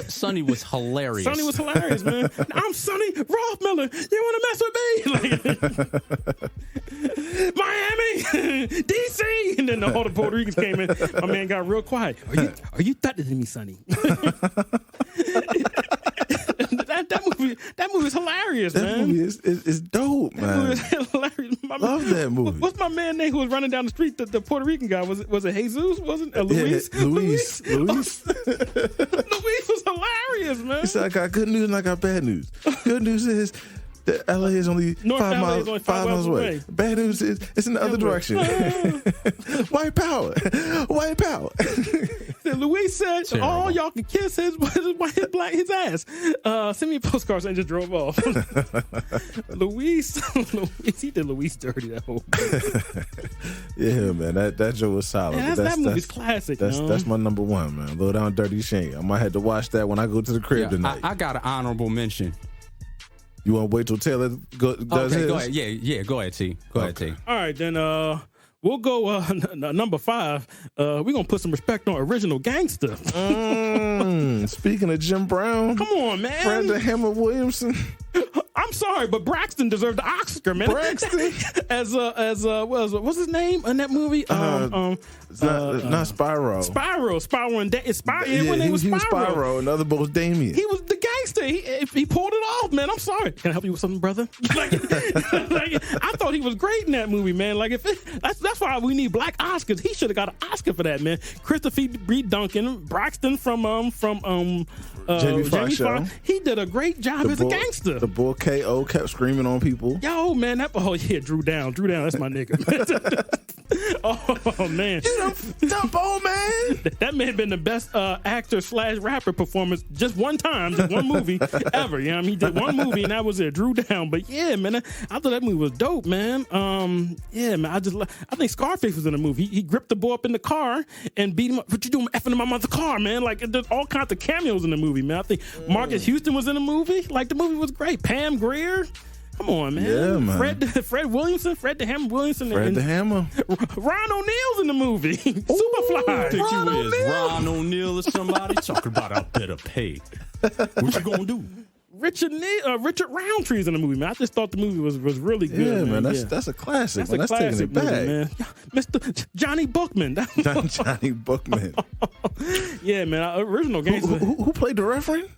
Sonny was hilarious. Sonny was hilarious, man. I'm Sonny Rolf Miller. You want to mess with me? Like, Miami, DC, and then all the Puerto Ricans came in. My man got real quiet. Are you threatening me, Sonny? That movie is hilarious, man. That movie is dope, man. That movie is hilarious. Love that movie. What's my man name who was running down the street? The Puerto Rican guy was it Jesus? Wasn't it Luis? Yeah, Luis. Luis was hilarious, man. He said, I got good news and I got bad news. Good news is that LA is only North 5 LA miles, is only 5 miles away. Bad news is it's in the other direction. White power. White power. Luis said, "Oh, y'all can kiss his ass." Send me a postcard and just drove off. Luis, he did Luis dirty that whole. Yeah, man, that joke was solid. Man, that movie's classic. That's my number 1, man. Low Down Dirty Shame. I might have to watch that when I go to the crib tonight. I got an honorable mention. You want to wait till Taylor does his? Go ahead. Yeah, go ahead, T. Go ahead, T. All right, then we'll go number 5. We're going to put some respect on Original Gangster. Speaking of Jim Brown. Come on, man. Fred the Hammer Williamson. I'm sorry, but Braxton deserved the Oscar, man. Braxton? as what's his name in that movie? Not Spyro. Spyro, and his name was He was Spyro. Spyro, and the other boy was Damien. He was the gangster. He pulled it off, man. I'm sorry. Can I help you with something, brother? Like, I thought he was great in that movie, man. Like that's why we need black Oscars. He should have got an Oscar for that, man. Christopher B. Duncan, Braxton from Jamie Foxx show. He did a great job as a gangster. The boy K.O. kept screaming on people. Yo, man, Drew Down. That's my nigga. Oh man, Dump old man. That may have been the best actor / rapper performance just one time, just one movie ever. You know what I mean? He did one movie and that was it. Drew Down. But yeah, man, I thought that movie was dope, man. Yeah, man, I think Scarface was in the movie. He gripped the boy up in the car and beat him up. What you doing effing in my mother's car, man? Like there's all kinds of cameos in the movie, man. I think Marcus Houston was in the movie. Like the movie was great. Pam Grier. Come on, man. Yeah, man. Fred Williamson, Fred the Hammer Williamson. Fred the Hammer. Ron O'Neal's in the movie. Superfly. Think you is Ron O'Neal or somebody talking about I better pay. What you gonna do? Richard Roundtree's in the movie, man. I just thought the movie was really good. Yeah, man. That's a classic. That's a classic taking it back, movie, man. Mr. Johnny Bookman. Johnny Bookman. Yeah, man. Original Gangster. Who played the Reverend?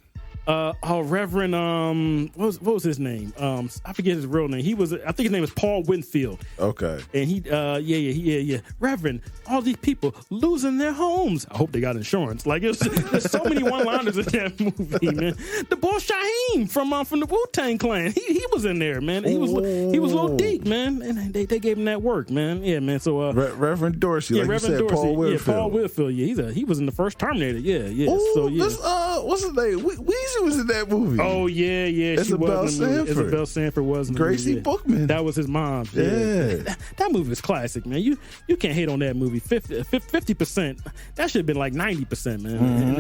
Reverend, what was his name? I forget his real name. I think his name was Paul Winfield. Okay. And he, Reverend, all these people losing their homes. I hope they got insurance. Like there's so many one-liners in that movie, man. The boy Shaheem from the Wu-Tang Clan, he was in there, man. He was Lil Deep, man, and they gave him that work, man. Yeah, man. So Reverend Dorsey, like Reverend you said, Dorsey, Paul Whitfield. Yeah, Paul Whitfield. Yeah, he was in the first Terminator. Yeah. Ooh, So yeah. What's his name? Swayze was in that movie. Oh yeah, Isabel Sanford. Isabel Sanford was in the Gracie movie. Bookman. That was his mom. Yeah. That movie is classic, man. You can't hate on that movie. 50%. That should have been like 90%, man.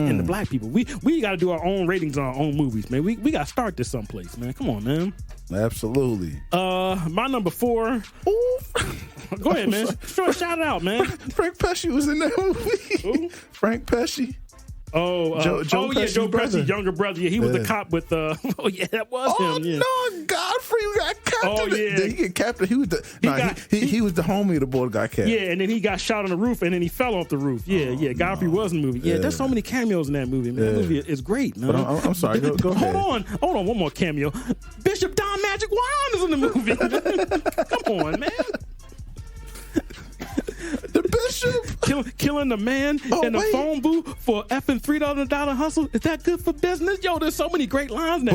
And the black people, we got to do our own ratings on our own movies, man. We got to start this someplace, man. Come on, man. Absolutely. My number 4. Ooh. Go ahead, man. Shout it out, man. Frank Pesci was in that movie. Who? Frank Pesci. Joe Pesci's younger brother. Yeah, he was the cop with that was him. Yeah. No, Godfrey got captain. Oh, yeah. Did he get captain? He was he was the homie of the boy that got captain. Yeah, and then he got shot on the roof, and then he fell off the roof. Yeah, Godfrey was in the movie. Yeah, there's so many cameos in that movie, man. That movie is great, man. But I'm sorry, go ahead. Hold on, one more cameo. Bishop Don Magic Wand is in the movie. Come on, man. The Bishop killing the man in the phone booth for effing $3 hustle. Is that good for business? Yo, there's so many great lines in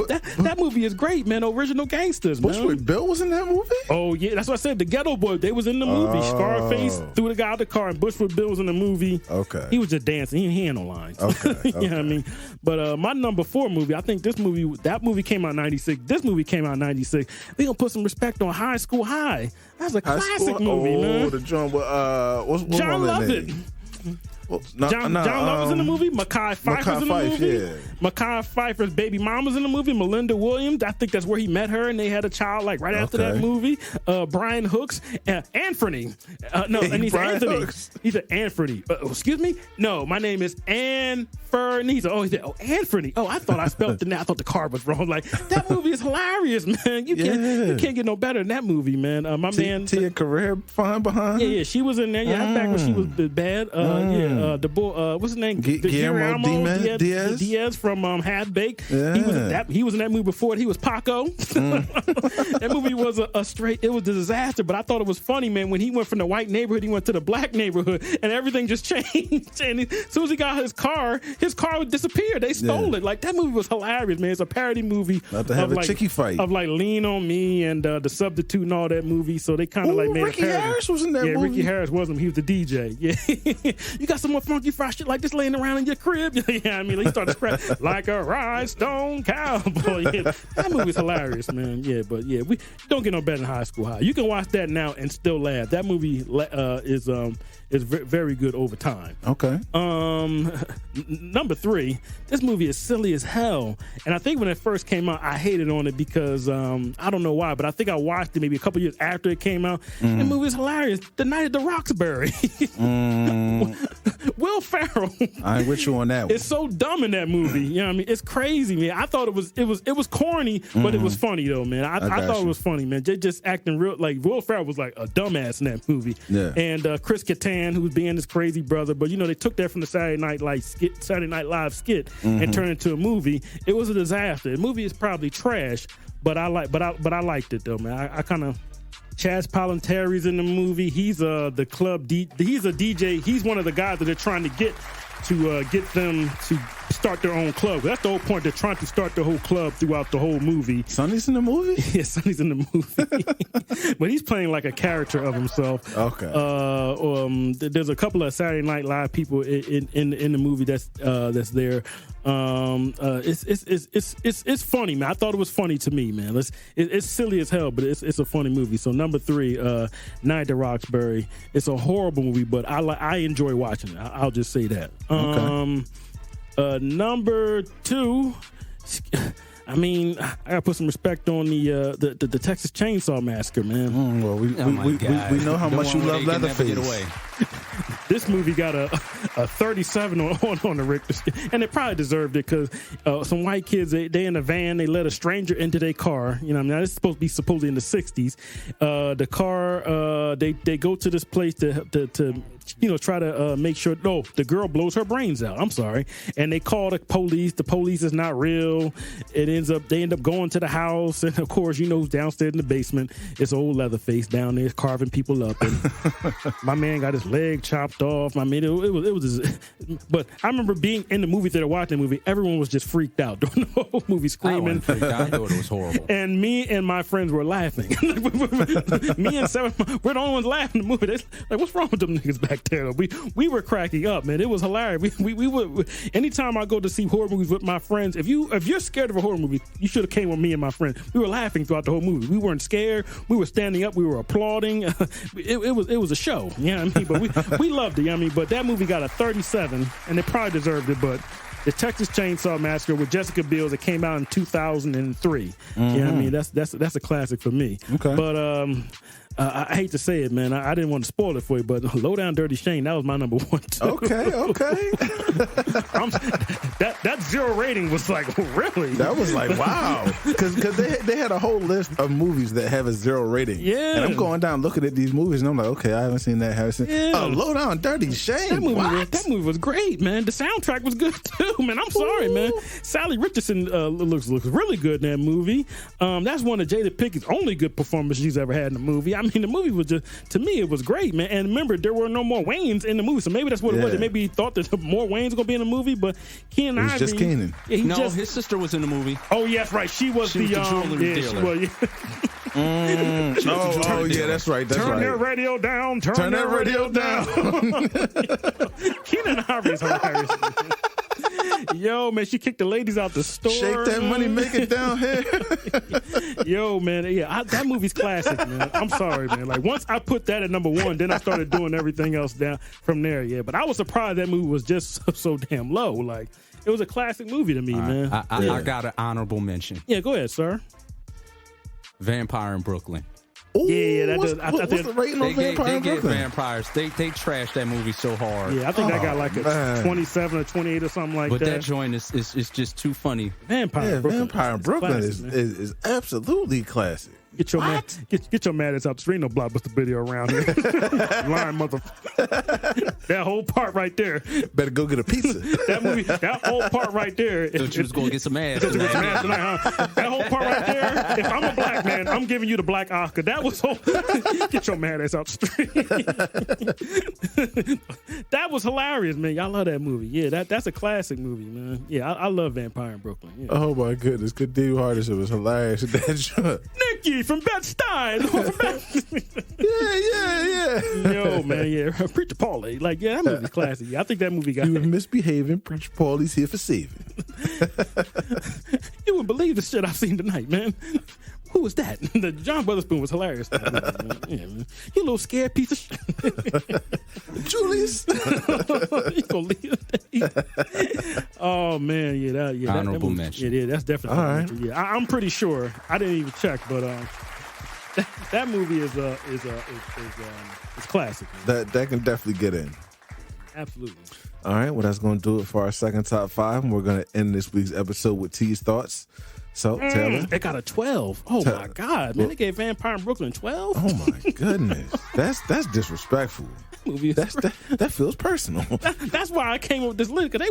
that movie is great, man. Original gangsters, man. Bushwick Bill was in that movie? Oh yeah, that's what I said. The Ghetto Boy, they was in the movie. Scarface threw the guy out the car, and Bushwick Bill was in the movie. Okay, he was just dancing. He had no lines. Okay, you know what I mean. But my number 4 movie, I think that movie came out in '96. This movie came out in '96. We gonna put some respect on High School High. That's a classic movie, man. Oh, the joint with what's John Lovett. John Love was in the movie. Mekhi Phifer was in the movie. Yeah. Mekhi Phifer's baby mom was in the movie. Melinda Williams. I think that's where he met her, and they had a child like right after that movie. Brian Hooks. Anthony. No, and he's Brian Anthony. Hooks. He said Anthony. Excuse me? No, my name is Anthony. He said, Anthony. Oh, I thought I spelled the name. I thought the car was wrong. Like, that movie is hilarious, man. You can't get no better than that movie, man. My man Tia Carrere fine behind. Yeah, she was in there. Yeah, back when she was bad. The boy, what's his name? Guillermo Diaz from Half Baked. Yeah. He was in that movie before it. He was Paco. That movie was it was a disaster, but I thought it was funny, man. When he went from the white neighborhood, he went to the black neighborhood, and everything just changed. And as soon as he got his car would disappear. They stole it. Like, that movie was hilarious, man. It's a parody movie About to have a chickie fight of like Lean on Me and The Substitute and all that movie. So they kind of like made Ricky a parody. Harris was in that movie. Yeah, Ricky Harris wasn't. He was the DJ. Yeah, you got some more funky fried shit like this laying around in your crib. Yeah, I mean, he started scratching like a rhinestone cowboy. Yeah, that movie's hilarious, man. Yeah, but yeah, we don't get no better than High School High. You can watch that now and still laugh. That movie is very good over time. Okay. Number 3, this movie is silly as hell, and I think when it first came out, I hated on it because I don't know why, but I think I watched it maybe a couple years after it came out. The movie is hilarious. The Night at the Roxbury. Will Ferrell. I ain't with you on that one. It's so dumb in that movie. You know what I mean? It's crazy, man. I thought it was corny, but it was funny though, man. I thought it was funny, man. They just acting real like Will Ferrell was like a dumbass in that movie. Yeah. And Chris Kattan, who was being this crazy brother, but they took that from the Saturday Night Live skit and turned it into a movie. It was a disaster. The movie is probably trash, but I liked it though, man. I kind of. Chaz Palminteri's in the movie. He's he's a DJ. He's one of the guys that they're trying to get them to start their own club. That's the whole point. They're trying to start the whole club throughout the whole movie. Sonny's in the movie? Yeah, Sonny's in the movie. But he's playing like a character of himself. Okay. There's a couple of Saturday Night Live people in the movie that's there. It's funny, man. I thought it was funny to me, man. It's silly as hell, but it's a funny movie. So number 3, Night at the Roxbury. It's a horrible movie, but I enjoy watching it. I'll just say that. Okay. Number 2, I mean, I gotta put some respect on the Texas Chainsaw Massacre, man. Well, we know how much you love Leatherface. This movie got a 37 on the Richter scale, and they probably deserved it because some white kids they in a van, they let a stranger into their car. You know, what I mean, this is supposed to be supposedly in the 60s. The car they go to this place to try to make sure. No, the girl blows her brains out. I'm sorry, and they call the police. The police is not real. They end up going to the house, and of course, who's downstairs in the basement. It's old Leatherface down there carving people up, and my man got his leg chopped jumped off. I mean, it was. But I remember being in the movie theater watching the movie. Everyone was just freaked out during the whole movie, screaming. I thought it was horrible. And me and my friends were laughing. Me and seven, we're the only ones laughing in the movie. They're like, what's wrong with them niggas back there? We were cracking up, man. It was hilarious. We would. Anytime I go to see horror movies with my friends, if you're scared of a horror movie, you should have came with me and my friends. We were laughing throughout the whole movie. We weren't scared. We were standing up. We were applauding. It was a show. You know what I mean? But we loved it. You know what I mean? But that movie got a 37, and they probably deserved it. But the Texas Chainsaw Massacre with Jessica Biel that came out in 2003. You know what I mean? That's a classic for me. Okay. But I hate to say it, man. I didn't want to spoil it for you, but Low Down Dirty Shane, that was my number one too. Okay. That 0 rating was like, really? That was like, wow. Because they had a whole list of movies that have a 0 rating. Yeah. And I'm going down looking at these movies and I'm like, okay, I haven't seen that. Oh, Low Down Dirty Shane. That movie was great, man. The soundtrack was good too, man. I'm sorry, man. Sally Richardson looks really good in that movie. That's one of Jada Pickett's only good performances she's ever had in a movie. I mean, the movie was just, to me, it was great, man. And remember, there were no more Waynes in the movie, so maybe that's what it was. Maybe he thought that more Waynes were going to be in the movie, but Keenen Ivory. Just Keenen. Yeah, his sister was in the movie. Oh, yes, right. She was the jewelry dealer. Yeah, that's right. Turn that radio down. Turn that radio down. Keenen Ivory's hilarious. Yo, man, she kicked the ladies out the store. Shake that money, make it down here. Yo, man, that movie's classic, man. I'm sorry, man. Like, once I put that at number one, then I started doing everything else down from there, yeah. But I was surprised that movie was just so damn low. Like, it was a classic movie to me, man. I got an honorable mention. Yeah, go ahead, sir. Vampire in Brooklyn. Ooh, Yeah, what's the rating on Vampire in They get Brooklyn? vampires. They trashed that movie so hard. Yeah, I think that got like a 27 or 28 or something like but that. that joint is just too funny. Vampire in Brooklyn classic, is absolutely classic. Get your mad ass out the street, no blockbuster video around here. Lying motherfucker. That whole part right there. Better go get a pizza. That whole part right there. Thought you was going to get some ass. That whole part right there. If I'm a black man, I'm giving you the black Oscar. That was get your mad ass out the street. That was hilarious, man. Y'all love that movie. Yeah, that's a classic movie, man. Yeah, I love Vampire in Brooklyn. Yeah. Oh my goodness, good Dave Hardison was hilarious. Nikki from Bed-Stuy. Yeah. Yo, man, yeah. Preacher Paulie. Like, yeah, that movie's classic. Yeah, I think that movie got. You were misbehaving. Preacher Paulie's here for saving. You wouldn't believe the shit I've seen tonight, man. Who was that? The John Witherspoon was hilarious. Yeah, man. You little scared piece of shit. Julius. You gonna leave? Oh man, yeah, honorable that mention. Yeah, that's definitely all right. Yeah, I'm pretty sure. I didn't even check, but that movie is classic. Man. That can definitely get in. Absolutely. All right, well, that's going to do it for our second top five, and we're going to end this week's episode with T's thoughts. So, Taylor, it got a 12. Oh my God, man! They gave Vampire in Brooklyn 12. Oh my goodness, that's disrespectful. Movie that feels personal. That's why I came up with this list, because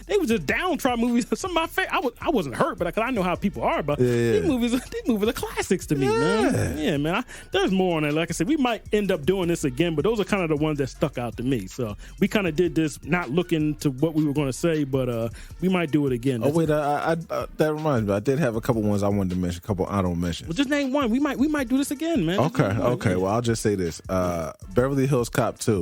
they was just downtrodden movies. Some of my favorite. I wasn't hurt, but I know how people are. But these movies are classics to me, man. Yeah, man. There's more on that. Like I said, we might end up doing this again, but those are kind of the ones that stuck out to me. So we kind of did this not looking to what we were going to say, but we might do it again. Oh wait, that reminds me. I did have a couple ones I wanted to mention, a couple honorable mentions. Well, just name one. We might do this again, man. Okay. Well, I'll just say this: Beverly Hills Cop 2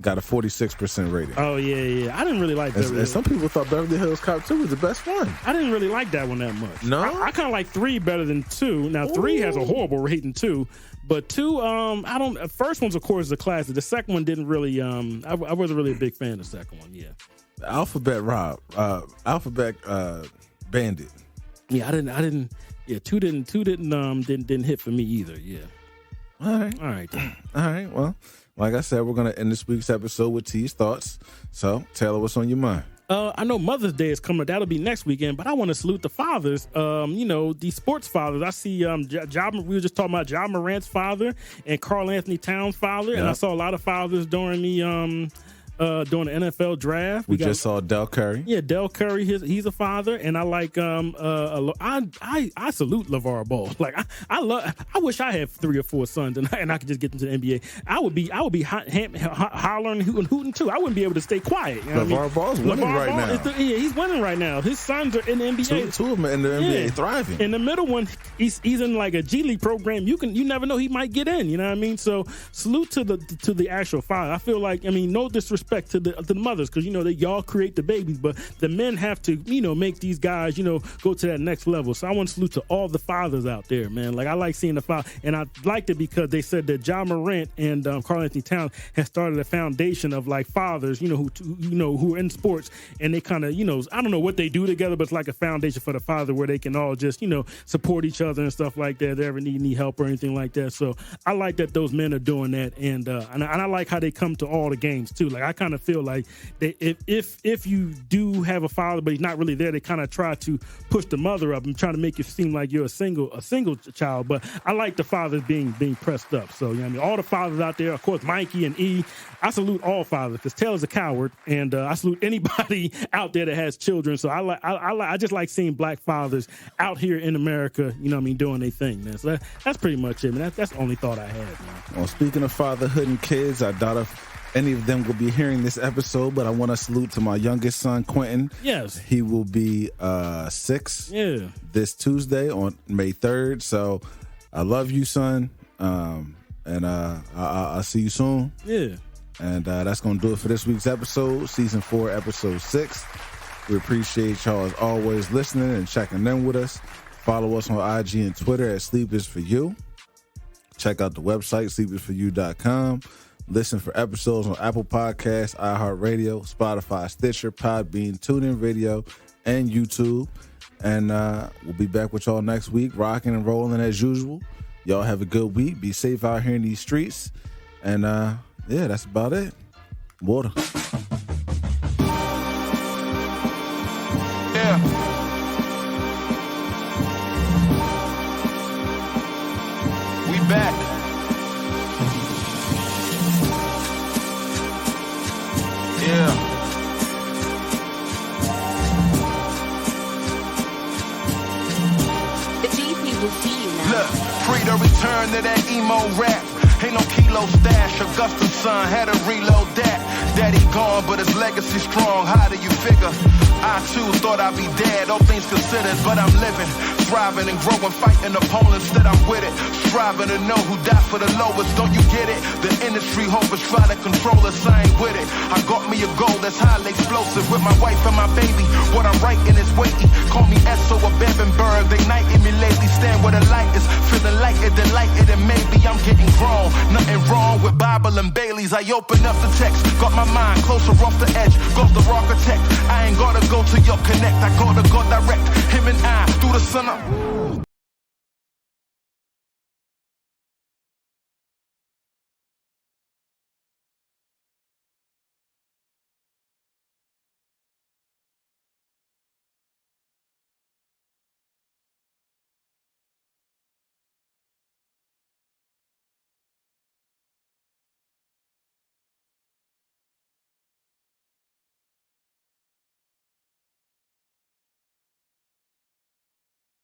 got a 46% rating. Oh yeah. I didn't really like that. And some people thought Beverly Hills Cop 2 was the best one. I didn't really like that one that much. No, I kind of like 3 better than 2. Now 3 has a horrible rating too, but 2, I don't. First one's of course a classic. The second one didn't really. I wasn't really a big fan of the second one. Yeah. Alphabet Bandit. Yeah, I didn't. Yeah, 2 didn't hit for me either. Yeah. All right. All right. Well, like I said, we're going to end this week's episode with T's thoughts. So, Taylor, what's on your mind? I know Mother's Day is coming. That'll be next weekend, but I want to salute the fathers. The sports fathers. I see we were just talking about Ja Morant's father and Karl Anthony Towns' father, and I saw a lot of fathers during the during the NFL draft. We just saw Del Curry. Yeah, Del Curry. He's a father, and I like I salute LeVar Ball. Like I wish I had 3 or 4 sons, and I could just get into the NBA. I would be hollering, hooting too. I wouldn't be able to stay quiet. You know LeVar Ball's winning right now. He's winning right now. His sons are in the NBA. Two of them in the NBA, thriving. And the middle one, he's in like a G League program. You never know, he might get in. You know what I mean? So salute to the actual father. I feel like, I mean, no disrespect to the mothers, because y'all create the babies, but the men have to make these guys go to that next level. So I want to salute to all the fathers out there, man. Like, I like seeing the father, and I liked it because they said that Ja Morant and Karl-Anthony Towns has started a foundation of like fathers, who are in sports, and they kind of I don't know what they do together, but it's like a foundation for the father where they can all just support each other and stuff like that. If they ever need any help or anything like that. So I like that those men are doing that, and I like how they come to all the games too. Like, I kind of feel like they, if you do have a father but he's not really there, they kind of try to push the mother up and try to make you seem like you're a single child. But I like the fathers being pressed up. So all the fathers out there, of course, Mikey and E. I salute all fathers, because Taylor's a coward, and I salute anybody out there that has children. So I just like seeing black fathers out here in America, doing their thing, man. So that's pretty much it, man. That's the only thought I had, man. Well, speaking of fatherhood and kids, I doubt if any of them will be hearing this episode, but I want to salute to my youngest son, Quentin. Yes. He will be 6 this Tuesday on May 3rd. So I love you, son. And I'll see you soon. Yeah. And that's going to do it for this week's episode, Season 4, Episode 6. We appreciate y'all, as always, listening and checking in with us. Follow us on IG and Twitter at Sleep Is For You. Check out the website, sleepisforyou.com. Listen for episodes on Apple Podcasts, iHeartRadio, Spotify, Stitcher, Podbean, TuneIn Radio, and YouTube. And we'll be back with y'all next week, rocking and rolling as usual. Y'all have a good week. Be safe out here in these streets. And that's about it. Water. Yeah. We back. Yeah. The GP will see you now. Look, free to return to that emo rap. Ain't no kilo stash. Augusta's son had to reload that. Daddy gone, but his legacy strong. How do you figure? I too thought I'd be dead, all things considered, but I'm living, thriving and growing, fighting opponents that I'm with it. Striving to know who died for the lowest, don't you get it? The industry hopers try to control us, I ain't with it. I got me a goal that's highly explosive with my wife and my baby. What I'm writing is weighty. Call me S.O. or Bevenberg, they knighting me lately. Stand where the light is, feeling lighter than lighter than maybe I'm getting grown. Nothing wrong with Bible and Baileys. I open up the text, got my mind closer off the edge. Goes the architect, I ain't gotta go to your connect. I gotta go direct, him and I through the sun up.